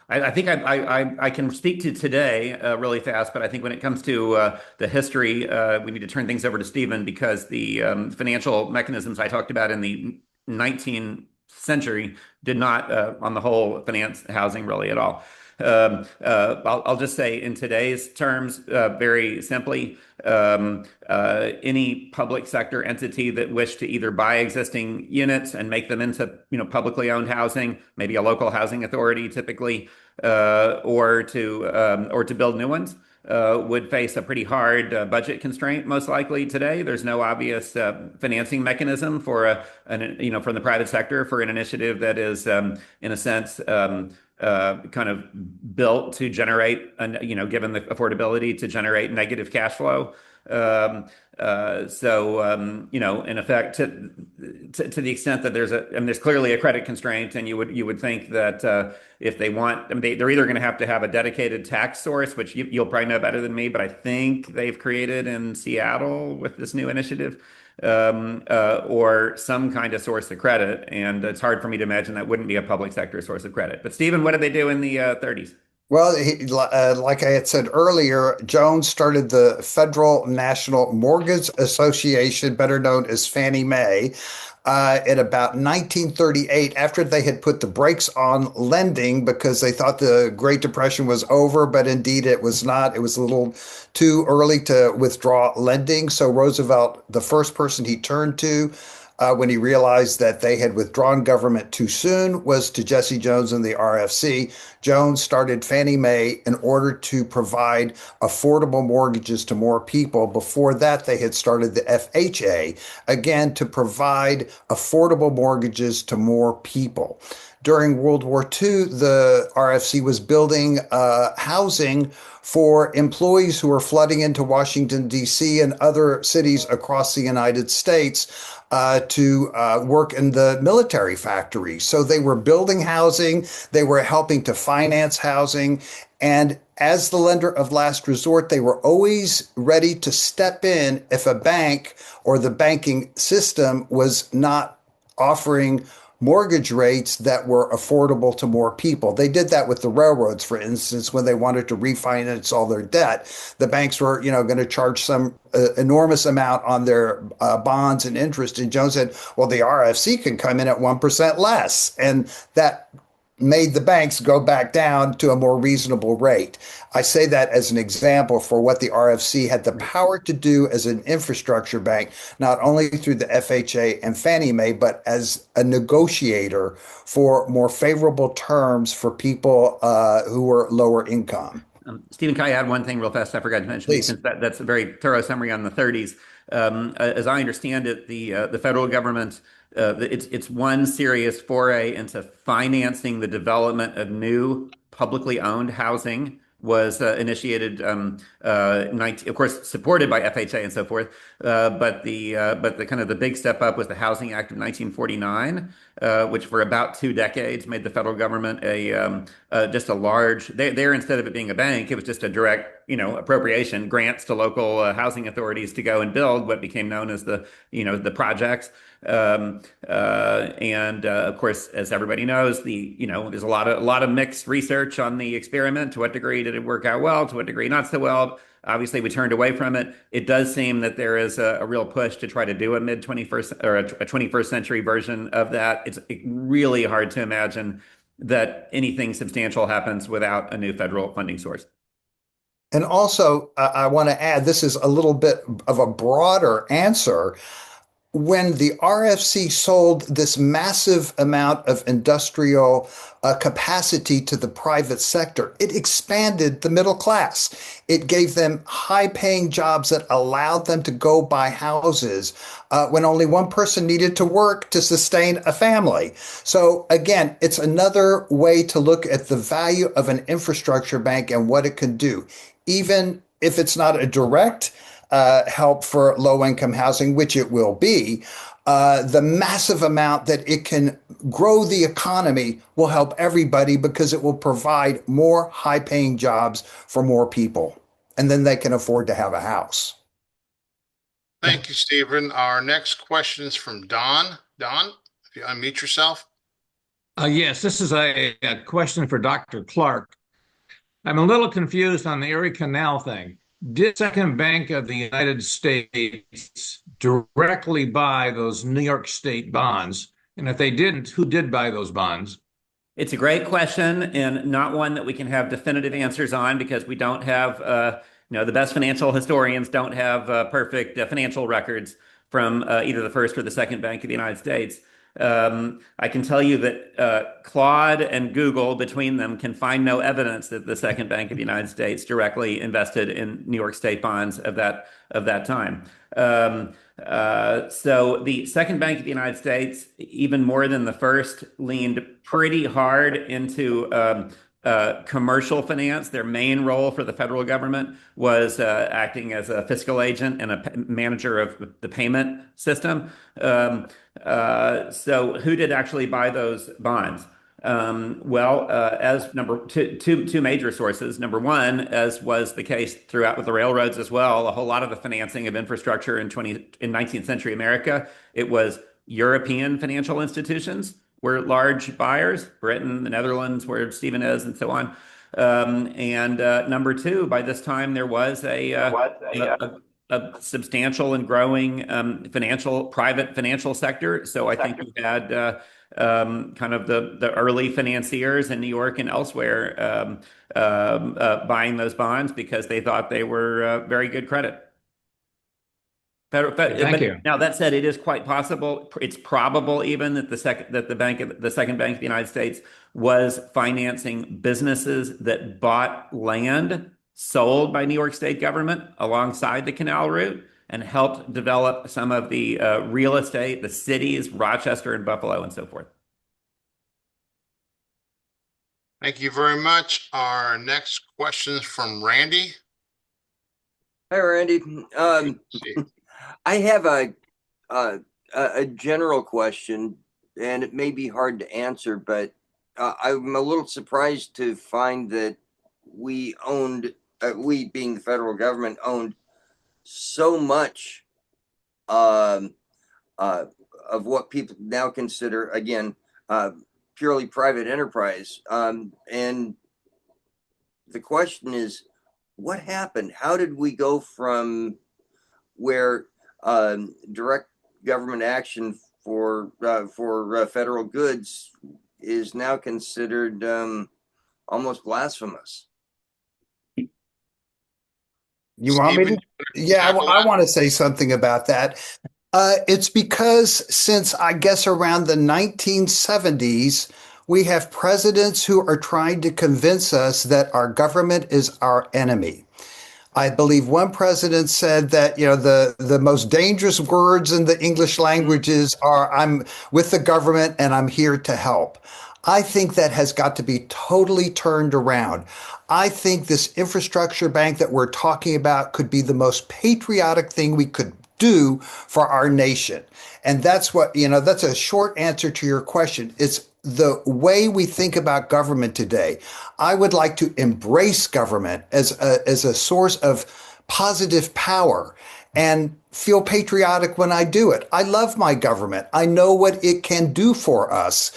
I think I can speak to today really fast, but I think when it comes to the history, we need to turn things over to Stephen, because the financial mechanisms I talked about in the 19th century did not, on the whole, finance housing really at all. I'll just say in today's terms, very simply, any public sector entity that wished to either buy existing units and make them into publicly owned housing, maybe a local housing authority typically, or to build new ones, would face a pretty hard budget constraint most likely today. There's no obvious financing mechanism for from the private sector for an initiative that is in a sense kind of built to generate, given the affordability, to generate negative cash flow. In effect, to the extent that there's clearly a credit constraint, and you would think that if they want, they're either going to have a dedicated tax source, which you'll probably know better than me, but I think they've created in Seattle with this new initiative, or some kind of source of credit. And it's hard for me to imagine that wouldn't be a public sector source of credit. But Stephen, what did they do in the 30s? Well, like I had said earlier, Jones started the Federal National Mortgage Association, better known as Fannie Mae. at about 1938, after they had put the brakes on lending because they thought the Great Depression was over, but indeed it was not. It was a little too early to withdraw lending. So Roosevelt, the first person he turned to when he realized that they had withdrawn government too soon, was to Jesse Jones and the RFC. Jones started Fannie Mae in order to provide affordable mortgages to more people. Before that, they had started the FHA, again, to provide affordable mortgages to more people. During World War II, the RFC was building housing for employees who were flooding into Washington, D.C. and other cities across the United States to work in the military factories. So they were building housing, they were helping to finance housing. And as the lender of last resort, they were always ready to step in if a bank or the banking system was not offering mortgage rates that were affordable to more people. They did that with the railroads, for instance, when they wanted to refinance all their debt. The banks were, going to charge some enormous amount on their bonds and interest. And Jones said, well, the RFC can come in at 1% less. And that made the banks go back down to a more reasonable rate. I say that as an example for what the RFC had the power to do as an infrastructure bank, not only through the FHA and Fannie Mae, but as a negotiator for more favorable terms for people who were lower income. Stephen, can I add one thing real fast? I forgot to mention, Please. since that's a very thorough summary on the 30s. As I understand it, the federal government, it's one serious foray into financing the development of new publicly owned housing was initiated, of course, supported by FHA and so forth. But the kind of the big step up was the Housing Act of 1949, which for about 2 decades made the federal government just a large. There, instead of it being a bank, it was just a direct, appropriation, grants to local housing authorities to go and build what became known as the projects. Of course, as everybody knows, there's a lot of mixed research on the experiment. To what degree did it work out well? To what degree not so well? Obviously, we turned away from it. It does seem that there is a real push to try to do a mid-21st or a 21st century version of that. It's really hard to imagine that anything substantial happens without a new federal funding source. And also, I want to add, this is a little bit of a broader answer. When the RFC sold this massive amount of industrial capacity to the private sector, it expanded the middle class. It gave them high-paying jobs that allowed them to go buy houses when only one person needed to work to sustain a family. So again, it's another way to look at the value of an infrastructure bank and what it can do, even if it's not a direct help for low-income housing, which it will be. The massive amount that it can grow the economy will help everybody because it will provide more high-paying jobs for more people, and then they can afford to have a house. Thank you, Stephen. Our next question is from Don. Don, if you unmute yourself. Yes, this is a question for Dr. Clark. I'm a little confused on the Erie Canal thing. Did Second Bank of the United States directly buy those New York State bonds? And if they didn't, who did buy those bonds? It's a great question, and not one that we can have definitive answers on because we don't have, the best financial historians don't have perfect financial records from either the First or the Second Bank of the United States. I can tell you that Claude and Google, between them, can find no evidence that the Second Bank of the United States directly invested in New York State bonds of that time. So the Second Bank of the United States, even more than the first, leaned pretty hard into commercial finance. Their main role for the federal government was acting as a fiscal agent and a manager of the payment system. So who did actually buy those bonds? As two major sources. Number one, as was the case throughout with the railroads as well, a whole lot of the financing of infrastructure in 19th century America, it was European financial institutions were large buyers. Britain, the Netherlands, where Stephen is, and so on. Number two, by this time there was a a substantial and growing private financial sector. So I think you had kind of the early financiers in New York and elsewhere buying those bonds because they thought they were very good credit. Thank you. Now that said, it is quite possible. It's probable even that the second bank of the United States was financing businesses that bought land sold by New York State government alongside the canal route and helped develop some of the real estate, the cities, Rochester and Buffalo and so forth. Thank you very much. Our next question is from Randy. Hi, Randy. I have a general question, and it may be hard to answer, but I'm a little surprised to find that we being the federal government, owned so much of what people now consider, again, purely private enterprise. And the question is, what happened? How did we go from where direct government action for federal goods is now considered almost blasphemous? You want me to? Yeah, I want to say something about that. It's because since I guess around the 1970s, we have presidents who are trying to convince us that our government is our enemy. I believe one president said that, the most dangerous words in the English languages are, I'm with the government and I'm here to help. I think that has got to be totally turned around. I think this infrastructure bank that we're talking about could be the most patriotic thing we could do for our nation. And that's that's a short answer to your question. It's the way we think about government today. I would like to embrace government as a source of positive power and feel patriotic when I do it. I love my government. I know what it can do for us.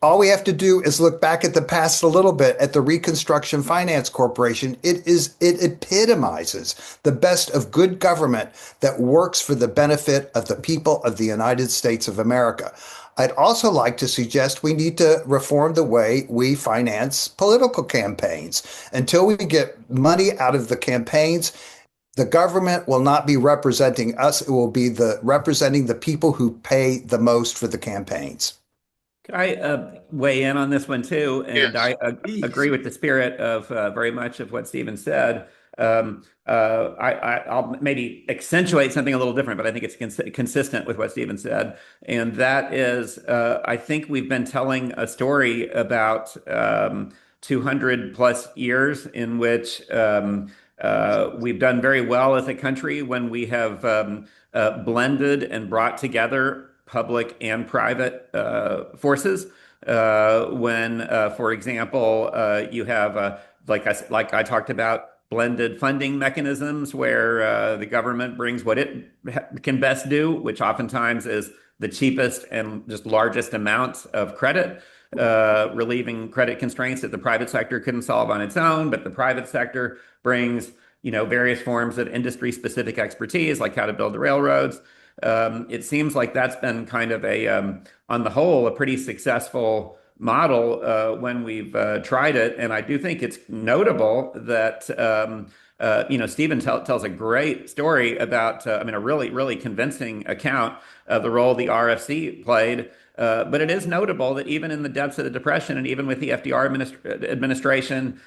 All we have to do is look back at the past a little bit at the Reconstruction Finance Corporation. It epitomizes the best of good government that works for the benefit of the people of the United States of America. I'd also like to suggest we need to reform the way we finance political campaigns. Until we get money out of the campaigns, the government will not be representing us. It will be representing the people who pay the most for the campaigns. Can I weigh in on this one too? And Yes, I agree with the spirit of very much of what Stephen said. I'll maybe accentuate something a little different, but I think it's consistent with what Stephen said. And that is, I think we've been telling a story about 200 plus years in which we've done very well as a country when we have blended and brought together public and private forces. When, for example, you have, like I talked about, blended funding mechanisms where the government brings what it can best do, which oftentimes is the cheapest and just largest amount of credit, relieving credit constraints that the private sector couldn't solve on its own, but the private sector brings, various forms of industry-specific expertise, like how to build the railroads. It seems like that's been kind of on the whole, a pretty successful model when we've tried it. And I do think it's notable that, Stephen tells a great story about, a really, really convincing account of the role the RFC played. But it is notable that even in the depths of the Depression and even with the FDR administration,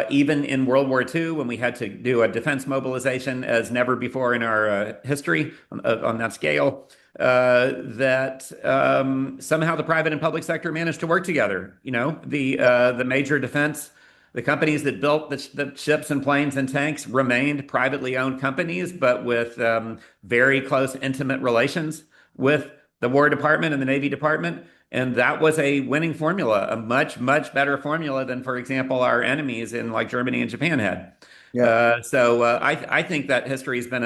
even in World War II, when we had to do a defense mobilization as never before in our history on that scale, that somehow the private and public sector managed to work together. The major defense, the companies that built the ships and planes and tanks remained privately owned companies, but with very close, intimate relations with the War Department and the Navy Department. And that was a winning formula, a much, much better formula than, for example, our enemies in like Germany and Japan had. Yeah. So I think that history has been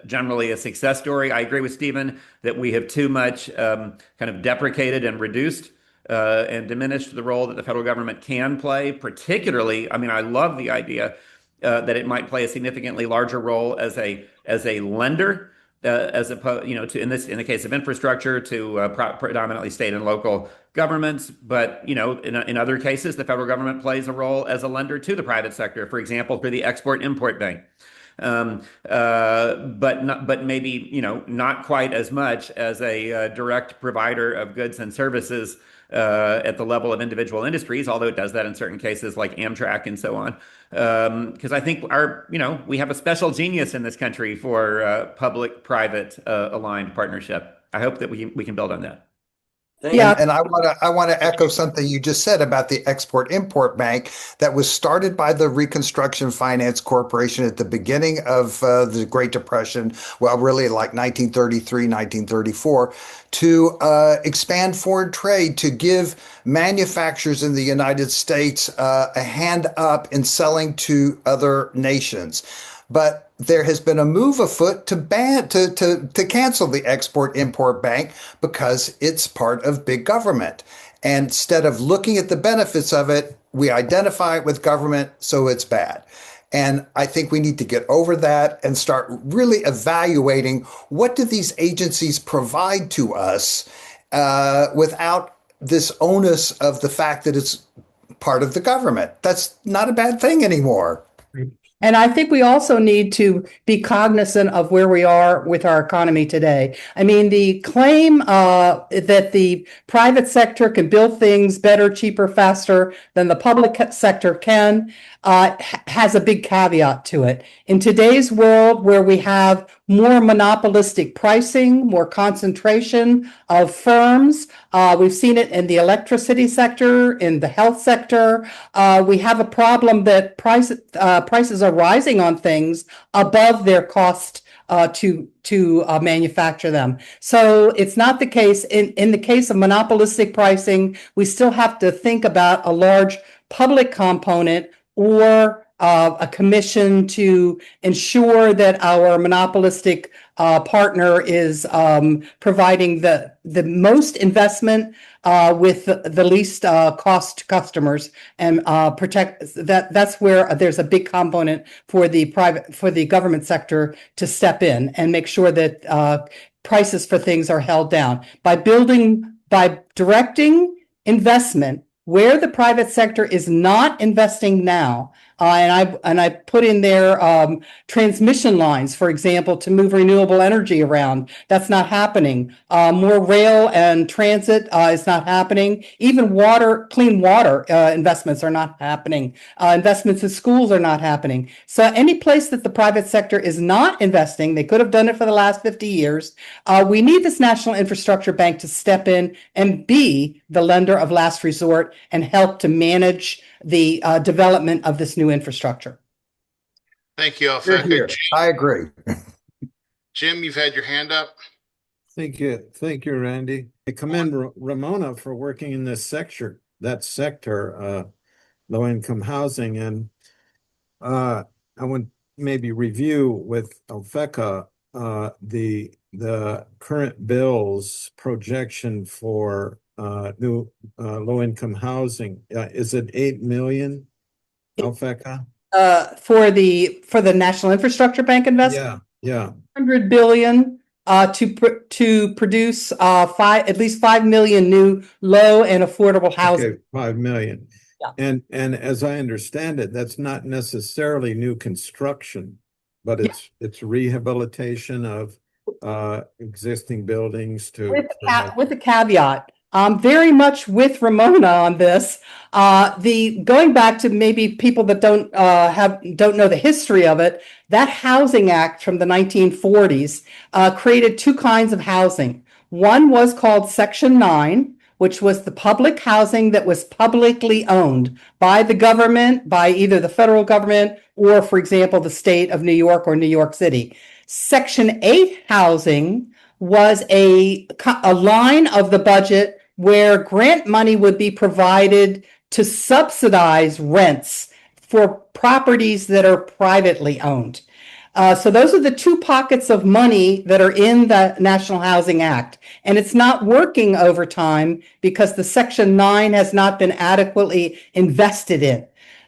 generally a success story. I agree with Stephen that we have too much kind of deprecated and reduced and diminished the role that the federal government can play. Particularly, I love the idea that it might play a significantly larger role as a lender, as opposed, to in the case of infrastructure, to predominantly state and local governments. But in other cases, the federal government plays a role as a lender to the private sector. For example, through the Export-Import Bank. But maybe not quite as much as a direct provider of goods and services at the level of individual industries, although it does that in certain cases like Amtrak and so on. Because I think we have a special genius in this country for public-private aligned partnership. I hope that we can build on that. Yeah. And I want to echo something you just said about the Export-Import Bank that was started by the Reconstruction Finance Corporation at the beginning of the Great Depression, well, really like 1933, 1934, to expand foreign trade, to give manufacturers in the United States a hand up in selling to other nations. But there has been a move afoot to cancel the Export-Import Bank because it's part of big government. And instead of looking at the benefits of it, we identify it with government, so it's bad. And I think we need to get over that and start really evaluating what do these agencies provide to us without this onus of the fact that it's part of the government. That's not a bad thing anymore. And I think we also need to be cognizant of where we are with our economy today. I mean, the claim that the private sector can build things better, cheaper, faster than the public sector can has a big caveat to it. In today's world, where we have more monopolistic pricing, more concentration of firms, we've seen it in the electricity sector, in the health sector. We have a problem that prices are rising on things above their cost to manufacture them. So it's not the case. In the case of monopolistic pricing, we still have to think about a large public component or a commission to ensure that our monopolistic partner is providing the most investment with the least cost to customers, and protect that. That's where there's a big component for the government sector to step in and make sure that prices for things are held down by directing investment where the private sector is not investing now. And I put in there transmission lines, for example, to move renewable energy around. That's not happening. More rail and transit is not happening. Even clean water investments are not happening. Investments in schools are not happening. So any place that the private sector is not investing, they could have done it for the last 50 years. We need this National Infrastructure Bank to step in and be the lender of last resort and help to manage the development of this new infrastructure. Thank you, Alphecca. I agree. Jim, you've had your hand up. Thank you, Randy. I commend Ramona for working in this sector, low-income housing, and I would maybe review with Alphecca the current bill's projection for new low-income housing. Is it 8 million, Alphecca? For the National Infrastructure Bank investment? Yeah. 100 billion to produce at least 5 million new low and affordable housing. Okay, 5 million. Yeah. And as I understand it, that's not necessarily new construction, but it's rehabilitation of existing buildings with the caveat. Very much with Ramona on this. Going back to maybe people that don't know the history of it, that Housing Act from the 1940s created two kinds of housing. One was called Section 9, which was the public housing that was publicly owned by the government, by either the federal government or, for example, the state of New York or New York City. Section 8 housing was a line of the budget where grant money would be provided to subsidize rents for properties that are privately owned. So those are the two pockets of money that are in the National Housing Act. And it's not working over time because the Section 9 has not been adequately invested in.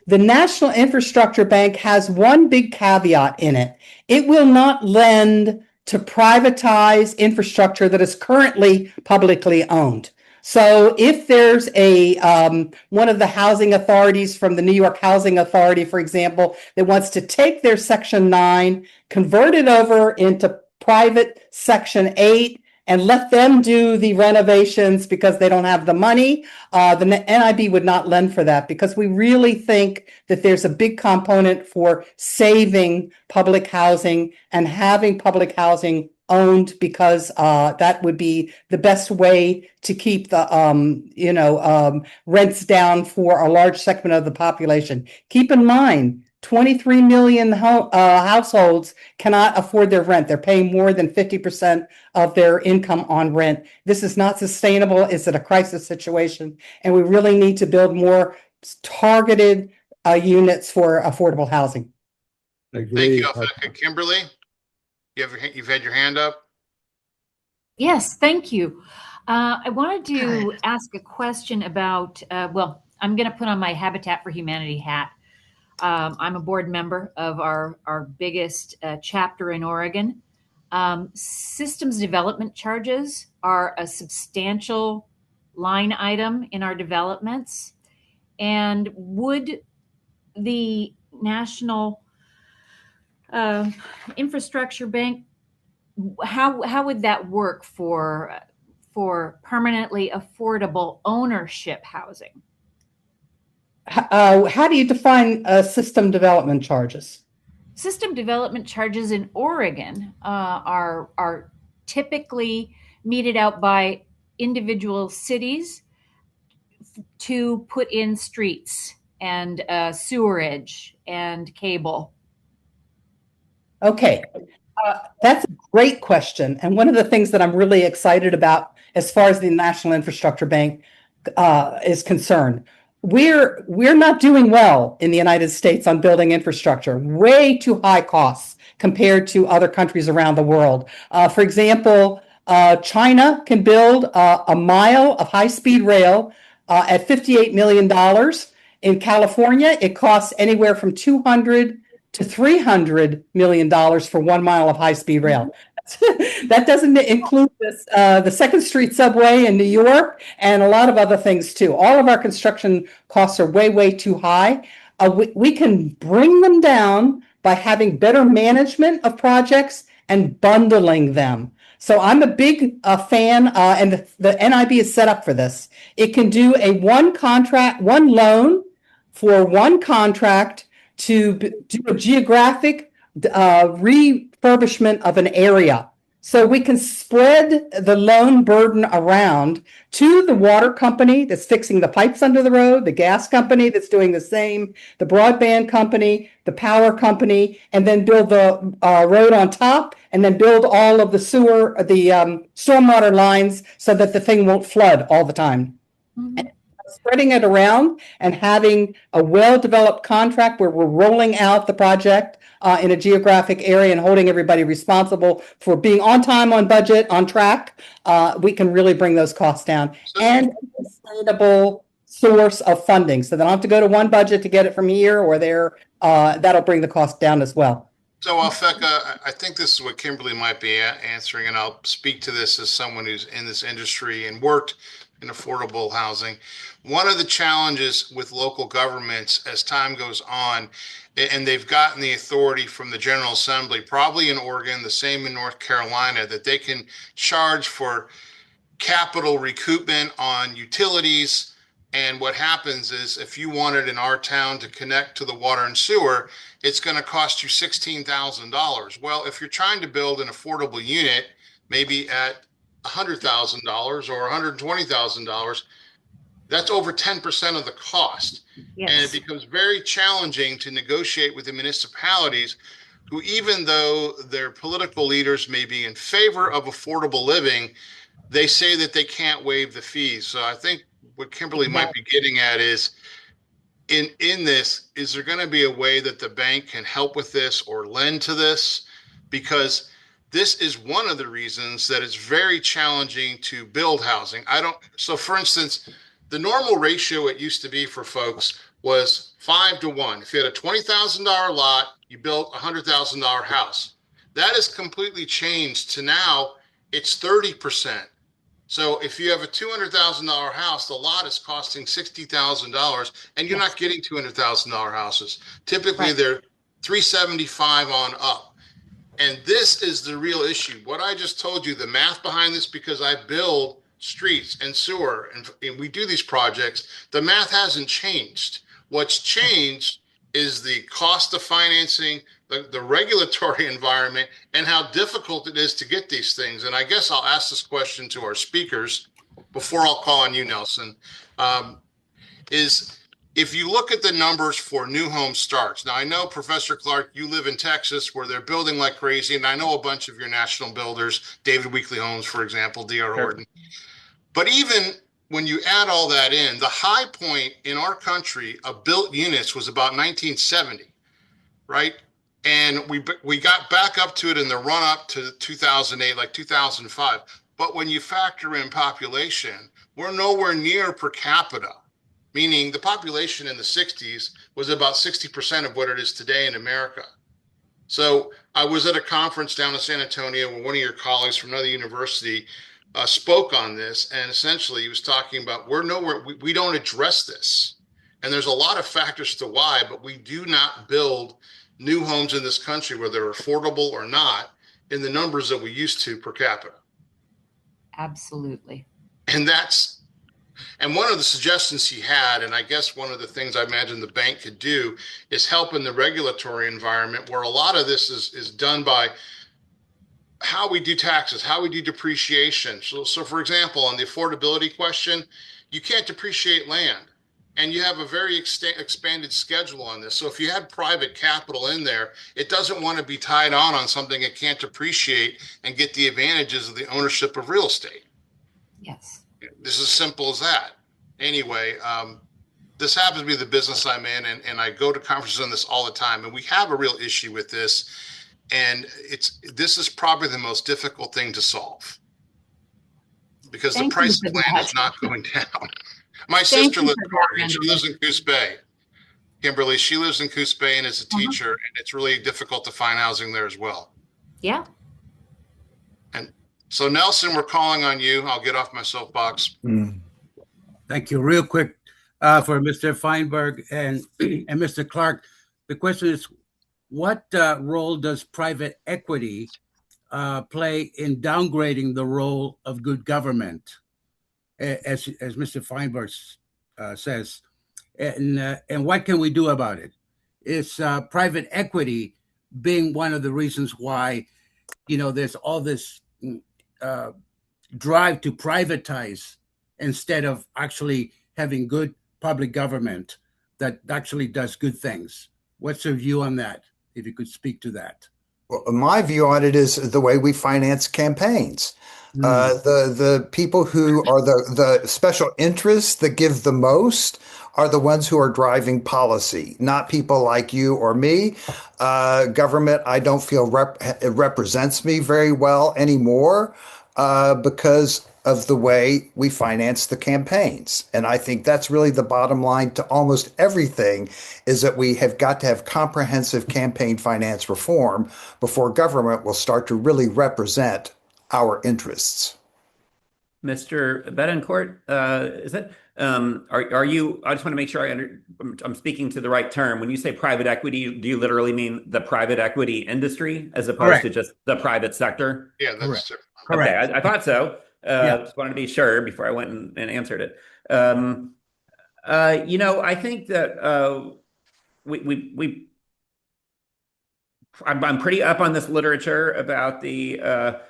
The National Infrastructure Bank has one big caveat in it. It will not lend to privatize infrastructure that is currently publicly owned. So if there's a one of the housing authorities from the New York Housing Authority, for example, that wants to take their Section 9, convert it over into private Section 8, and let them do the renovations because they don't have the money, the NIB would not lend for that, because we really think that there's a big component for saving public housing and having public housing owned, because that would be the best way to keep the rents down for a large segment of the population. Keep in mind, 23 million households cannot afford their rent. They're paying more than 50% of their income on rent. This is not sustainable. It's at a crisis situation, and we really need to build more targeted units for affordable housing. Thank you, Alphecca. Kimberly, you've had your hand up. Yes, thank you. I wanted to ask a question about, well, I'm going to put on my Habitat for Humanity hat. I'm a board member of our biggest chapter in Oregon. Systems development charges are a substantial line item in our developments. And would the National Infrastructure Bank, how would that work for permanently affordable ownership housing? How do you define system development charges? System development charges in Oregon are typically meted out by individual cities to put in streets and sewerage and cable. Okay, that's a great question. And one of the things that I'm really excited about as far as the National Infrastructure Bank is concerned, we're not doing well in the United States on building infrastructure. Way too high costs compared to other countries around the world. For example, China can build a mile of high-speed rail at $58 million. In California, it costs anywhere from $200 to $300 million for 1 mile of high-speed rail. That doesn't include the Second Street subway in New York and a lot of other things too. All of our construction costs are way, way too high. We can bring them down by having better management of projects and bundling them. So I'm a big fan, and the NIB is set up for this. It can do a one loan for one contract to do a geographic refurbishment of an area. So we can spread the loan burden around to the water company that's fixing the pipes under the road, the gas company that's doing the same, the broadband company, the power company, and then build the road on top, and then build all of the stormwater lines so that the thing won't flood all the time. Mm-hmm. Spreading it around and having a well-developed contract where we're rolling out the project in a geographic area and holding everybody responsible for being on time, on budget, on track, we can really bring those costs down. And a sustainable source of funding, so they don't have to go to one budget to get it from here or there. That'll bring the cost down as well. So, Alphecca, I think this is what Kimberly might be answering, and I'll speak to this as someone who's in this industry and worked in affordable housing. One of the challenges with local governments as time goes on, and they've gotten the authority from the General Assembly, probably in Oregon, the same in North Carolina, that they can charge for capital recoupment on utilities. And what happens is, if you wanted in our town to connect to the water and sewer, it's going to cost you $16,000. Well, if you're trying to build an affordable unit, maybe at $100,000 or $120,000, that's over 10% of the cost. Yes. And it becomes very challenging to negotiate with the municipalities who, even though their political leaders may be in favor of affordable living, they say that they can't waive the fees. So I think what Kimberly might be getting at is, in this, is there going to be a way that the bank can help with this or lend to this? Because this is one of the reasons that it's very challenging to build housing. So for instance, the normal ratio it used to be for folks was 5-1. If you had a $20,000 lot, you built a $100,000 house. That has completely changed to now it's 30%. So if you have a $200,000 house, the lot is costing $60,000, and you're not getting $200,000 houses. Typically, they're 375 on up. And this is the real issue. What I just told you, the math behind this, because I build streets and sewer and we do these projects, the math hasn't changed. What's changed is the cost of financing, the regulatory environment, and how difficult it is to get these things. And I guess I'll ask this question to our speakers before I'll call on you, Nelson, is if you look at the numbers for new home starts. Now, I know, Professor Clark, you live in Texas where they're building like crazy, and I know a bunch of your national builders, David Weekley Homes, for example, D.R. Horton. But even when you add all that in, the high point in our country of built units was about 1970, right? And we got back up to it in the run up to 2008, like 2005. But when you factor in population, we're nowhere near per capita, meaning the population in the 60s was about 60% of what it is today in America. So I was at a conference down in San Antonio where one of your colleagues from another university spoke on this, and essentially he was talking about we don't address this. And there's a lot of factors to why, but we do not build new homes in this country, whether they're affordable or not, in the numbers that we used to per capita. Absolutely. And one of the suggestions he had, and I guess one of the things I imagine the bank could do, is help in the regulatory environment where a lot of this is done by how we do taxes, how we do depreciation. So for example, on the affordability question, you can't depreciate land. And you have a very expanded schedule on this. So if you had private capital in there, it doesn't want to be tied on something it can't depreciate and get the advantages of the ownership of real estate. Yes. This is as simple as that. Anyway, this happens to be the business I'm in, and I go to conferences on this all the time. And we have a real issue with this. And this is probably the most difficult thing to solve because the price of land is not going down. My sister lives in Oregon. She lives in Coos Bay. Kimberly, she lives in Coos Bay and is a teacher, and it's really difficult to find housing there as well. Yeah. And so, Nelson, we're calling on you. I'll get off my soapbox. Thank you. Real quick for Mr. Fenberg and Mr. Clark. The question is, what role does private equity play in downgrading the role of good government? As Mr. Fenberg says, and what can we do about it? It's private equity being one of the reasons why, there's all this drive to privatize instead of actually having good public government that actually does good things. What's your view on that? If you could speak to that. Well, my view on it is the way we finance campaigns. The people who are the special interests that give the most are the ones who are driving policy, not people like you or me. Government, I don't feel it represents me very well anymore because of the way we finance the campaigns. And I think that's really the bottom line to almost everything, is that we have got to have comprehensive campaign finance reform before government will start to really represent our interests. Mr. Betancourt, is it? Are you? I just want to make sure I'm speaking to the right term. When you say private equity, do you literally mean the private equity industry as opposed to just the private sector? Yeah, that's true. Okay, I thought so. Just wanted to be sure before I went and answered it. I think that I'm pretty up on this literature about the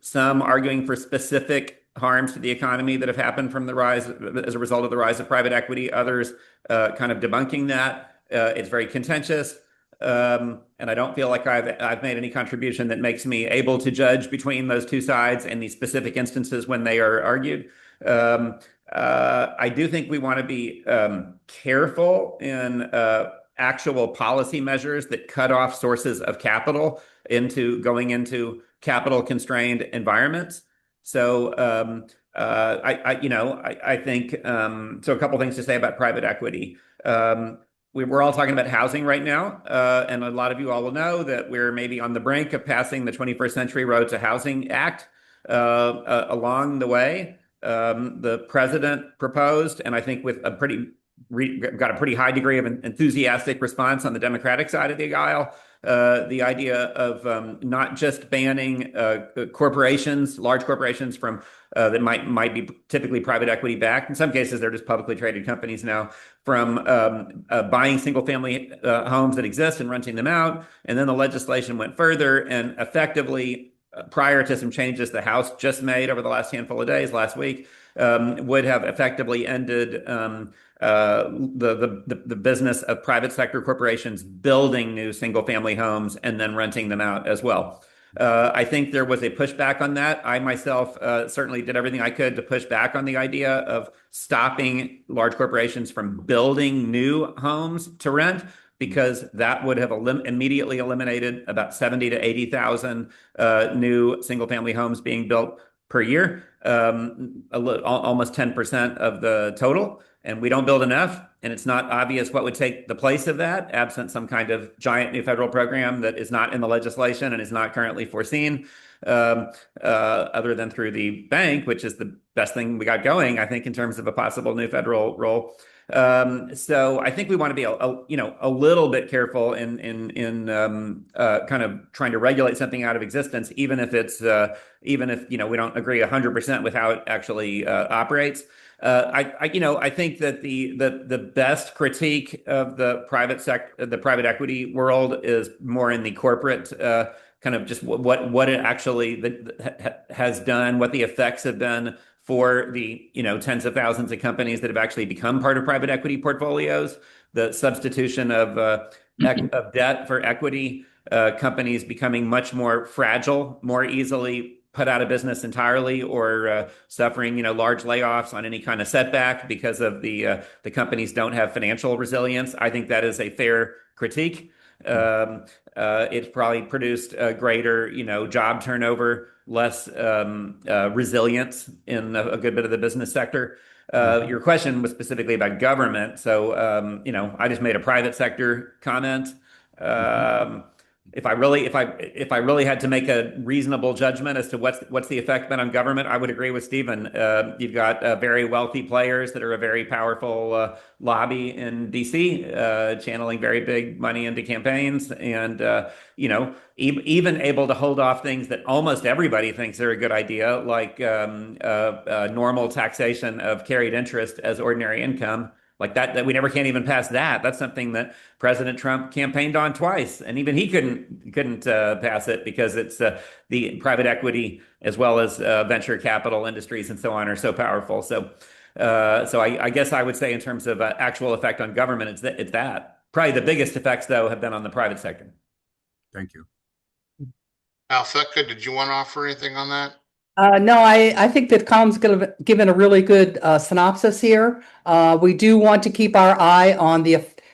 some arguing for specific harms to the economy that have happened from the rise as a result of the rise of private equity. Others kind of debunking that. It's very contentious. And I don't feel like I've made any contribution that makes me able to judge between those two sides in these specific instances when they are argued. I do think we want to be careful in actual policy measures that cut off sources of capital going into capital constrained environments. So I think so. A couple things to say about private equity. We're all talking about housing right now, and a lot of you all will know that we're maybe on the brink of passing the 21st Century Road to Housing Act. Along the way, the president proposed, and I think with a got a pretty high degree of enthusiastic response on the Democratic side of the aisle, the idea of not just banning corporations, large corporations from that might be typically private equity backed. In some cases, they're just publicly traded companies now, from buying single family homes that exist and renting them out. And then the legislation went further and effectively, prior to some changes the House just made over the last handful of days, last week, would have effectively ended the business of private sector corporations building new single family homes and then renting them out as well. I think there was a pushback on that. I myself certainly did everything I could to push back on the idea of stopping large corporations from building new homes to rent, because that would have immediately eliminated about 70 to 80,000 new single family homes being built per year, almost 10% of the total. And we don't build enough, and it's not obvious what would take the place of that, absent some kind of giant new federal program that is not in the legislation and is not currently foreseen, other than through the bank, which is the best thing we got going, I think, in terms of a possible new federal role. So I think we want to be a little bit careful in kind of trying to regulate something out of existence, even if we don't agree 100% with how it actually operates. I think that the best critique of the private equity world is more in the corporate kind of just what it actually has done, what the effects have been for the tens of thousands of companies that have actually become part of private equity portfolios, the substitution of debt for equity, companies becoming much more fragile, more easily put out of business entirely, or suffering large layoffs on any kind of setback because of the companies don't have financial resilience. I think that is a fair critique. It's probably produced a greater job turnover, less resilience in a good bit of the business sector. Your question was specifically about government, so I just made a private sector comment. If I really had to make a reasonable judgment as to what's the effect been on government, I would agree with Stephen. You've got very wealthy players that are a very powerful lobby in DC, channeling very big money into campaigns, and even able to hold off things that almost everybody thinks are a good idea, like normal taxation of carried interest as ordinary income. Like that we never can't even pass that. That's something that President Trump campaigned on twice, and even he couldn't pass it, because it's the private equity as well as venture capital industries and so on are so powerful. So I guess I would say, in terms of actual effect on government, it's that. Probably the biggest effects, though, have been on the private sector. Thank you. Alphecca, did you want to offer anything on that? No, I think that Colin's given a really good synopsis here. We do want to keep our eye on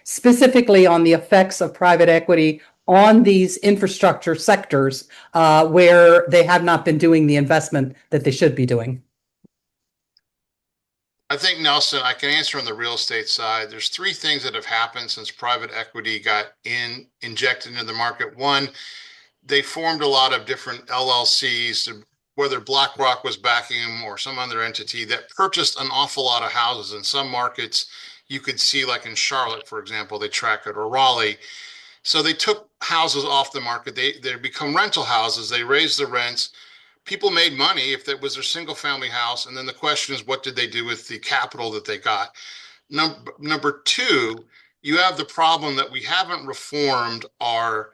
specifically on the effects of private equity on these infrastructure sectors where they have not been doing the investment that they should be doing. I think, Nelson, I can answer on the real estate side. There's three things that have happened since private equity got injected into the market. One, they formed a lot of different LLCs, whether BlackRock was backing them or some other entity, that purchased an awful lot of houses. In some markets, you could see, like in Charlotte, for example, they track it, or Raleigh. So they took houses off the market. They become rental houses. They raised the rents. People made money if that was their single family house. And then the question is, what did they do with the capital that they got? Number two, you have the problem that we haven't reformed our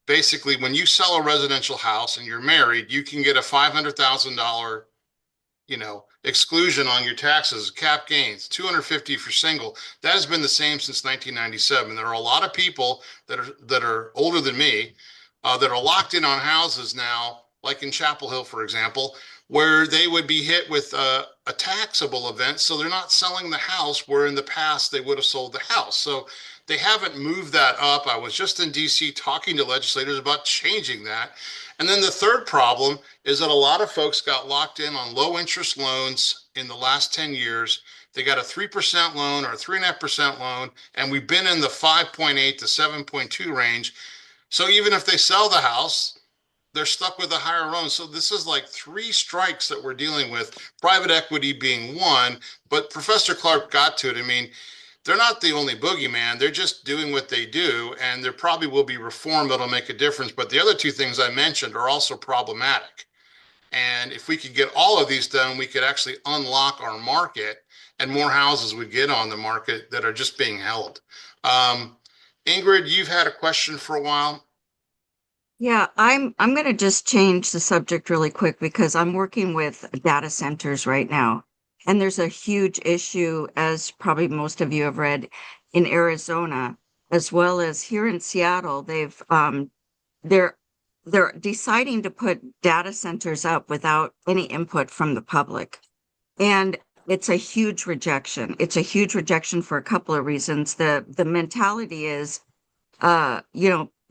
basically, when you sell a residential house and you're married, you can get a $500,000, exclusion on your taxes, cap gains, $250 for single. That has been the same since 1997. There are a lot of people that are older than me that are locked in on houses now, like in Chapel Hill, for example, where they would be hit with a taxable event. So they're not selling the house, where in the past they would have sold the house. So they haven't moved that up. I was just in DC talking to legislators about changing that. And then the third problem is that a lot of folks got locked in on low interest loans in the last 10 years they got a 3% loan or a 3.5% loan, and we've been in the 5.8 to 7.2 range. So even if they sell the house, they're stuck with a higher loan. So this is like three strikes that we're dealing with, private equity being one. But Professor Clark got to it. I mean, they're not the only boogeyman. They're just doing what they do, and there probably will be reform that'll make a difference. But the other two things I mentioned are also problematic. And if we could get all of these done, we could actually unlock our market and more houses would get on the market that are just being held. Ingrid, you've had a question for a while. Yeah, I'm going to just change the subject really quick because I'm working with data centers right now. And there's a huge issue, as probably most of you have read, in Arizona, as well as here in Seattle. They're deciding to put data centers up without any input from the public. And it's a huge rejection. It's a huge rejection for a couple of reasons. The mentality is,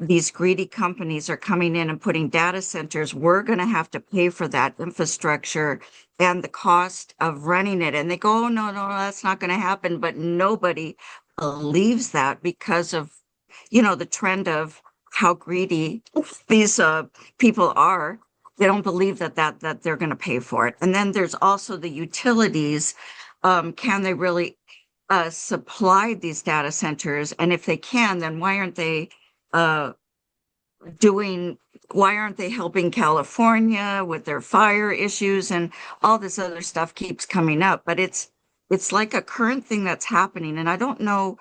these greedy companies are coming in and putting data centers. We're going to have to pay for that infrastructure and the cost of running it. And they go, oh, no, that's not going to happen. But nobody believes that because of, the trend of how greedy these people are. They don't believe that they're going to pay for it. And then there's also the utilities. Can they really supply these data centers? And if they can, then why aren't they helping California with their fire issues, and all this other stuff keeps coming up? But it's like a current thing that's happening. And I don't know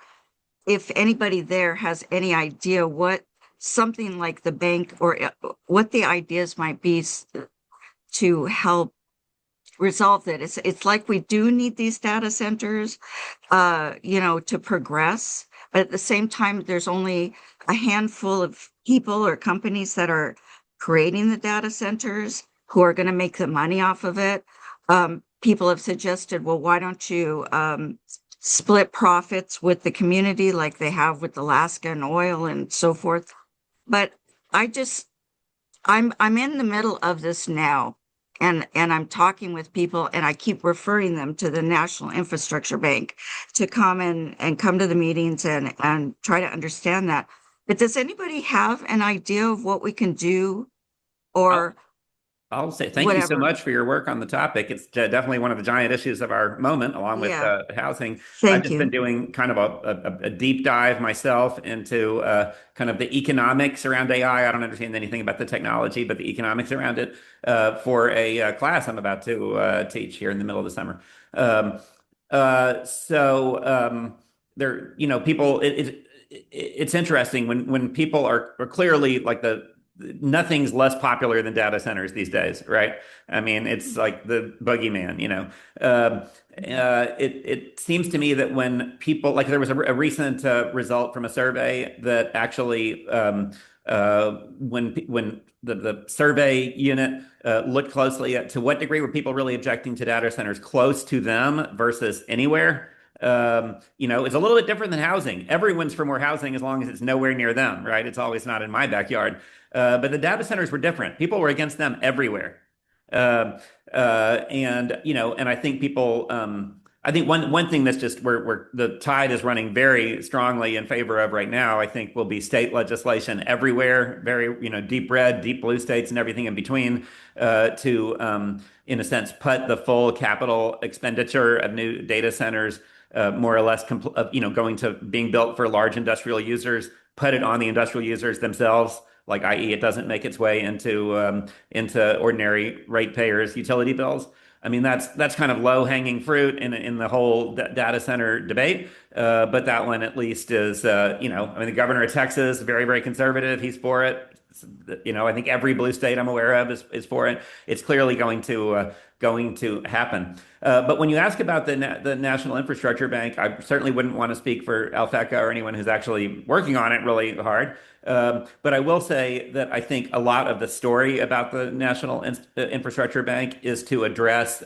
if anybody there has any idea what something like the bank or what the ideas might be to help resolve that. It's like we do need these data centers, to progress. But at the same time, there's only a handful of people or companies that are creating the data centers who are going to make the money off of it. People have suggested, well, why don't you split profits with the community like they have with Alaska and oil and so forth? But I'm in the middle of this now. And I'm talking with people, and I keep referring them to the National Infrastructure Bank to come and come to the meetings and try to understand that. But does anybody have an idea of what we can do? Or I'll say thank you so much for your work on the topic. It's definitely one of the giant issues of our moment, along with housing. I've just been doing kind of a deep dive myself into kind of the economics around AI. I don't understand anything about the technology, but the economics around it for a class I'm about to teach here in the middle of the summer. There, people. It's interesting when people are clearly like nothing's less popular than data centers these days, right? I mean, it's like the boogeyman, It seems to me that when people, like there was a recent result from a survey that actually, when the survey unit looked closely at to what degree were people really objecting to data centers close to them versus anywhere, it's a little bit different than housing. Everyone's for more housing as long as it's nowhere near them, right? It's always not in my backyard. But the data centers were different. People were against them everywhere. And I think people, I think one thing that's just where the tide is running very strongly in favor of right now, I think will be state legislation everywhere, very, deep red, deep blue states and everything in between, to, in a sense, put the full capital expenditure of new data centers more or less, going to being built for large industrial users, put it on the industrial users themselves, like i.e. it doesn't make its way into ordinary ratepayers' utility bills. I mean, that's kind of low-hanging fruit in the whole data center debate. But that one at least is, the governor of Texas, very, very conservative. He's for it. I think every blue state I'm aware of is for it. It's clearly going to happen. But when you ask about the National Infrastructure Bank, I certainly wouldn't want to speak for Alphecca or anyone who's actually working on it really hard. But I will say that I think a lot of the story about the National Infrastructure Bank is to address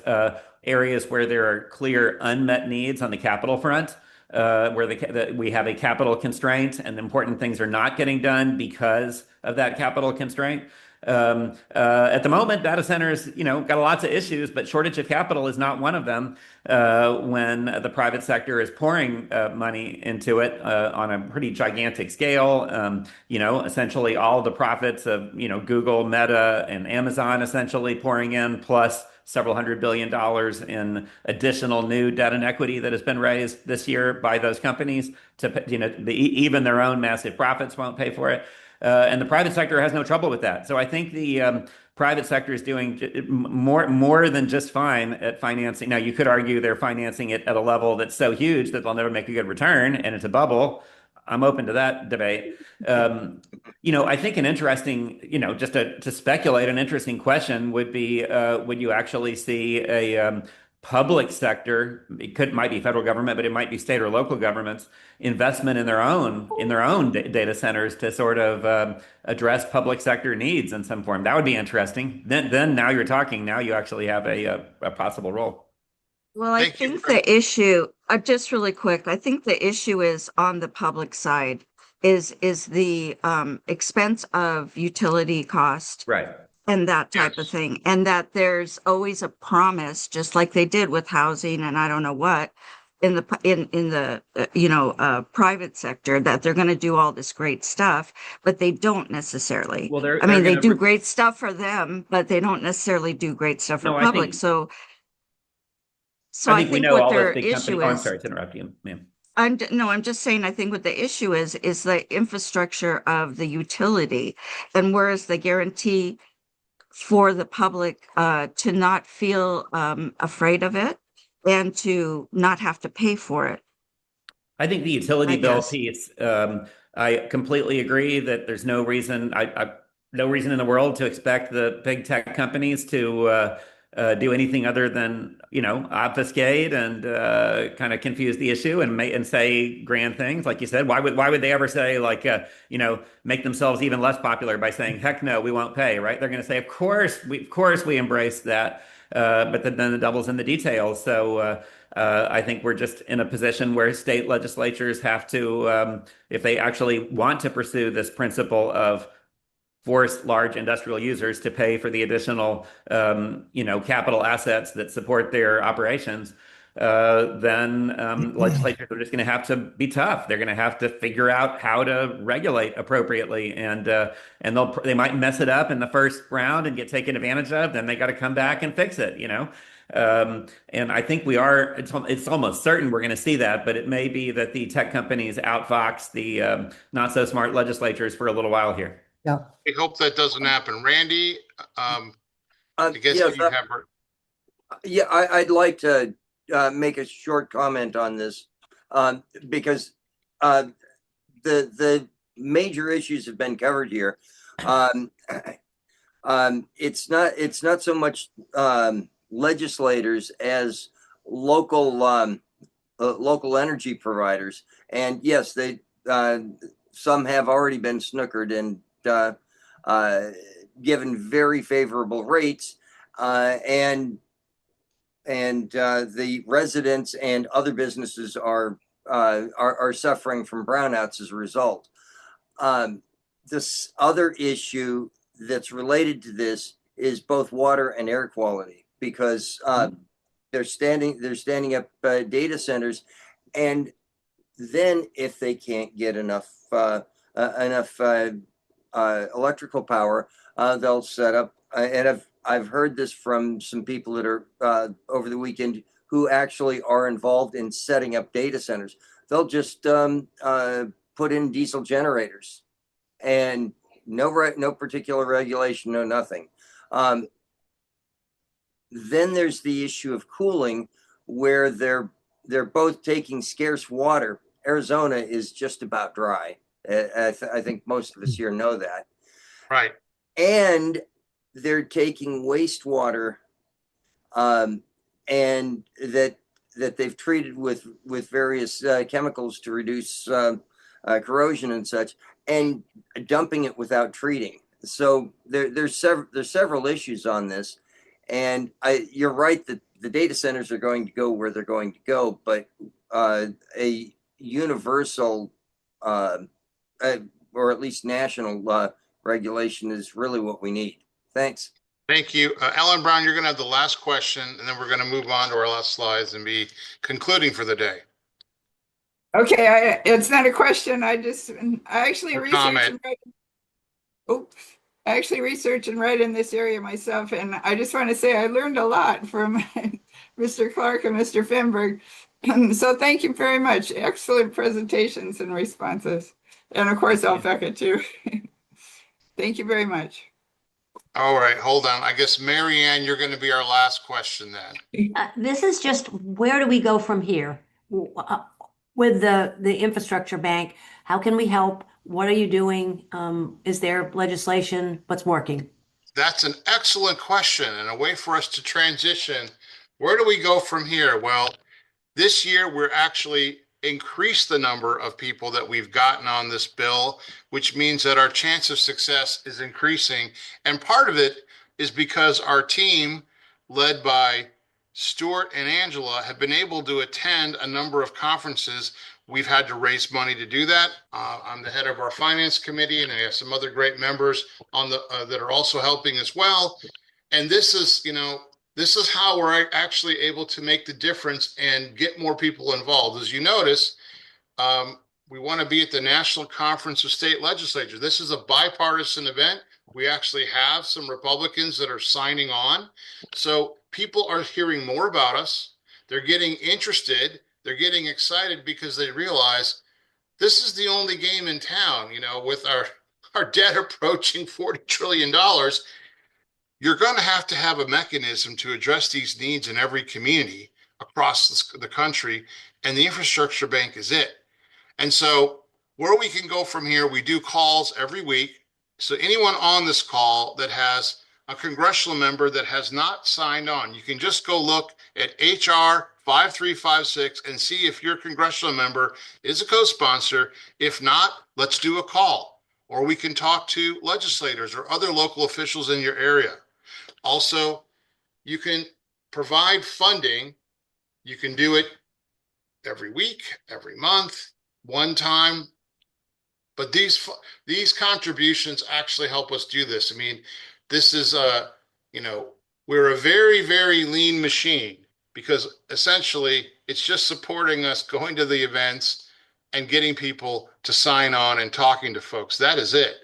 areas where there are clear unmet needs on the capital front, where we have a capital constraint and important things are not getting done because of that capital constraint. At the moment, data centers, got lots of issues, but shortage of capital is not one of them. When the private sector is pouring money into it on a pretty gigantic scale, essentially all the profits of Google, Meta, and Amazon essentially pouring in, plus several $100 billion in additional new debt and equity that has been raised this year by those companies to, even their own massive profits won't pay for it. And the private sector has no trouble with that. So I think the private sector is doing more than just fine at financing. Now, you could argue they're financing it at a level that's so huge that they'll never make a good return, and it's a bubble. I'm open to that debate. I think an interesting, just to speculate, an interesting question would be, would you actually see a public sector, might be federal government, but it might be state or local governments, investment in their own data centers to sort of address public sector needs in some form? That would be interesting. Then now you're talking. Now you actually have a possible role. Well, I think the issue, just really quick, I think the issue is on the public side is the expense of utility cost. Right. And that type of thing. And that there's always a promise, just like they did with housing and I don't know what, in the private sector, that they're going to do all this great stuff, but they don't necessarily. Well, they do great stuff for them, but they don't necessarily do great stuff for public. So I think what their issue is. I'm sorry to interrupt you, ma'am. I'm just saying, I think what the issue is the infrastructure of the utility, and whereas the guarantee for the public to not feel afraid of it and to not have to pay for it. I think the utility bill piece, I completely agree that there's no reason, no reason in the world to expect the big tech companies to do anything other than, obfuscate and kind of confuse the issue and say grand things. Like you said, why would they ever say make themselves even less popular by saying, heck no, we won't pay, right? They're going to say, of course we embrace that. But then the devil's in the details. So I think we're just in a position where state legislatures have to, if they actually want to pursue this principle of force large industrial users to pay for the additional, capital assets that support their operations, then legislatures are just going to have to be tough. They're going to have to figure out how to regulate appropriately, and they might mess it up in the first round and get taken advantage of. Then they got to come back and fix it. And I think it's almost certain we're going to see that, but it may be that the tech companies outfox the not so smart legislatures for a little while here. Yeah. We hope that doesn't happen. Randy, I guess yes, you have. I'd like to make a short comment on this because the major issues have been covered here. It's not so much legislators as local energy providers, and yes, they some have already been snookered and given very favorable rates, and the residents and other businesses are suffering from brownouts as a result. This other issue that's related to this is both water and air quality, because they're standing up data centers, and then if they can't get enough electrical power, they'll set up, and I've heard this from some people that are over the weekend who actually are involved in setting up data centers. They'll just put in diesel generators, and no particular regulation, no nothing. Then there's the issue of cooling, where they're both taking scarce water. Arizona is just about dry. I think most of us here know that. Right. And they're taking wastewater, and that they've treated with various chemicals to reduce corrosion and such, and dumping it without treating. So there's several issues on this, and you're right that the data centers are going to go where they're going to go, but a universal or at least national regulation is really what we need. Thanks. Thank you. Ellen Brown, you're going to have the last question, and then we're going to move on to our last slides and be concluding for the day. Okay, it's not a question. I actually Or research comment. and write. Oops. I actually research and write in this area myself, and I just want to say I learned a lot from Mr. Clark and Mr. Fenberg. So thank you very much. Excellent presentations and responses. And of course, Alphecca too. Thank you very much. All right, hold on. I guess, Mary Ann, you're going to be our last question then. This is just, where do we go from here? With the infrastructure bank, how can we help? What are you doing? Is there legislation? What's working? That's an excellent question and a way for us to transition. Where do we go from here? Well, this year we're actually increased the number of people that we've gotten on this bill, which means that our chance of success is increasing. And part of it is because our team, led by Stuart and Angela, have been able to attend a number of conferences. We've had to raise money to do that. I'm the head of our finance committee, and I have some other great members on the that are also helping as well. And this is, this is how we're actually able to make the difference and get more people involved. As you notice, we want to be at the National Conference of State Legislatures. This is a bipartisan event. We actually have some Republicans that are signing on. So people are hearing more about us. They're getting interested. They're getting excited because they realize this is the only game in town, with our debt approaching $40 trillion. You're going to have a mechanism to address these needs in every community across the country, and the infrastructure bank is it. And so where we can go from here, we do calls every week. So anyone on this call that has a congressional member that has not signed on, you can just go look at HR 5356 and see if your congressional member is a co-sponsor. If not, let's do a call, or we can talk to legislators or other local officials in your area. Also, you can provide funding. You can do it every week, every month, one time. But these contributions actually help us do this. I mean, this is we're a very, very lean machine, because essentially it's just supporting us going to the events and getting people to sign on and talking to folks. That is it.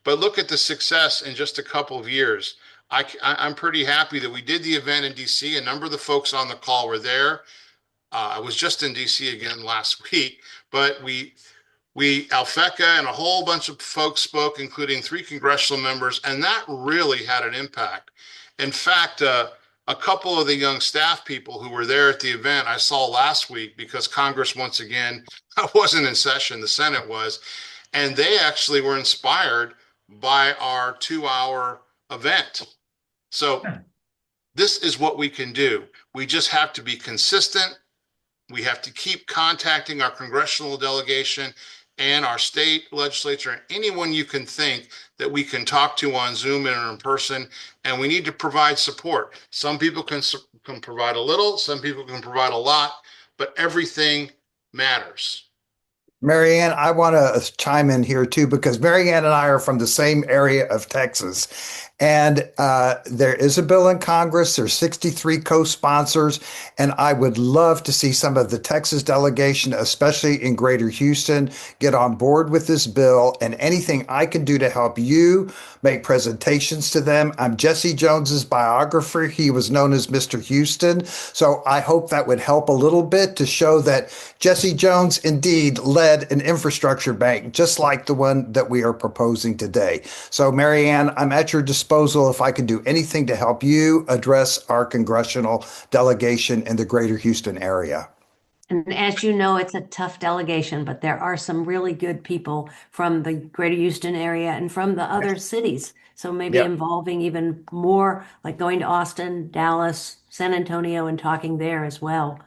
But look at the success in just a couple of years. I'm pretty happy that we did the event in DC. A number of the folks on the call were there. I was just in DC again last week, but Alphecca and a whole bunch of folks spoke, including 3 congressional members, and that really had an impact. In fact, a couple of the young staff people who were there at the event, I saw last week, because Congress, once again, wasn't in session, the Senate was, and they actually were inspired by our 2-hour event. So this is what we can do. We just have to be consistent. We have to keep contacting our congressional delegation and our state legislature and anyone you can think that we can talk to on Zoom and in person. And we need to provide support. Some people can provide a little, some people can provide a lot, but everything matters. Mary Ann, I want to chime in here too, because Mary Ann and I are from the same area of Texas. And there is a bill in Congress. There's 63 co-sponsors. And I would love to see some of the Texas delegation, especially in Greater Houston, get on board with this bill. And anything I can do to help you make presentations to them. I'm Jesse Jones's biographer. He was known as Mr. Houston. So I hope that would help a little bit to show that Jesse Jones indeed led an infrastructure bank, just like the one that we are proposing today. So Mary Ann, I'm at your disposal if I can do anything to help you address our congressional delegation in the Greater Houston area. And as you know, it's a tough delegation, but there are some really good people from the Greater Houston area and from the other cities. So maybe involving even more, like going to Austin, Dallas, San Antonio, and talking there as well.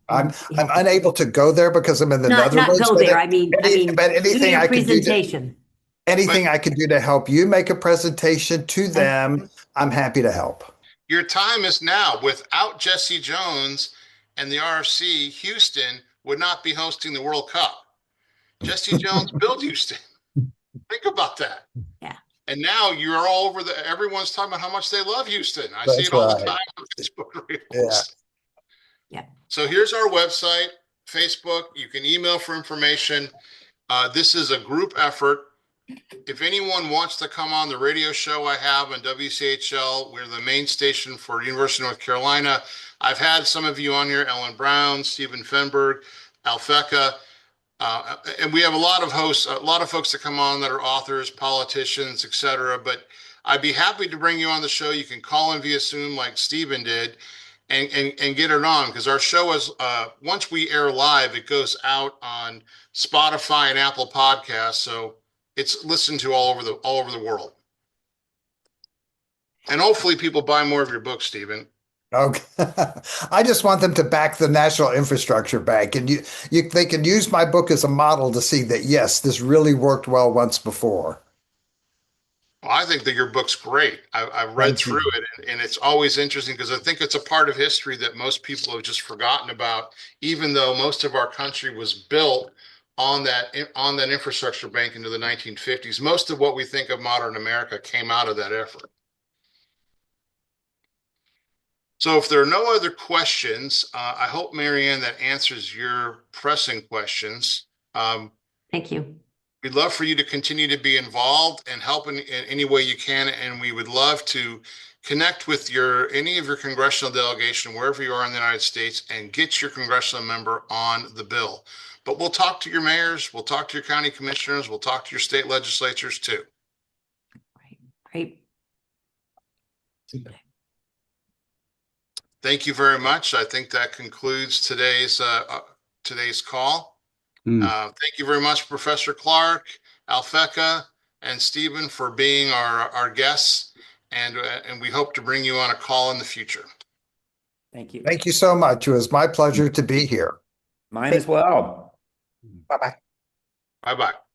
I'm unable to go there because I'm in the Netherlands. Not go there. I mean, but anything do your I can presentation. Anything I can do to help you make a presentation to them, I'm happy to help. Your time is now. Without Jesse Jones and the RC, Houston would not be hosting the World Cup. Jesse Jones built Houston. Think about that. Yeah. And now you're all over everyone's talking about how much they love Houston. I see That's it all the right. time on Facebook Reels. Yeah. Yeah. So here's our website, Facebook. You can email for information. This is a group effort. If anyone wants to come on the radio show I have on WCHL, we're the main station for University of North Carolina. I've had some of you on here, Ellen Brown, Stephen Fenberg, Alphecca, and we have a lot of hosts, a lot of folks that come on that are authors, politicians, etc. But I'd be happy to bring you on the show. You can call in via Zoom like Stephen did and get it on, because our show is, once we air live, it goes out on Spotify and Apple Podcasts. So it's listened to all over the world. And hopefully people buy more of your books, Stephen. Okay. I just want them to back the National Infrastructure Bank, and they can use my book as a model to see that, yes, this really worked well once before. Well, I think that your book's great. I've read through it, and it's always interesting because I think it's a part of history that most people have just forgotten about, even though most of our country was built on that infrastructure bank into the 1950s. Most of what we think of modern America came out of that effort. So if there are no other questions, I hope, Marianne, that answers your pressing questions. Thank you. We'd love for you to continue to be involved and help in any way you can. And we would love to connect with any of your congressional delegation, wherever you are in the United States, and get your congressional member on the bill. But we'll talk to your mayors, we'll talk to your county commissioners, we'll talk to your state legislatures too. Great. Thank you very much. I think that concludes today's call. Thank you very much, Professor Clark, Alphecca, and Stephen, for being our guests, and we hope to bring you on a call in the future. Thank you. Thank you so much. It was my pleasure to be here. Mine as well. Bye-bye. Bye-bye.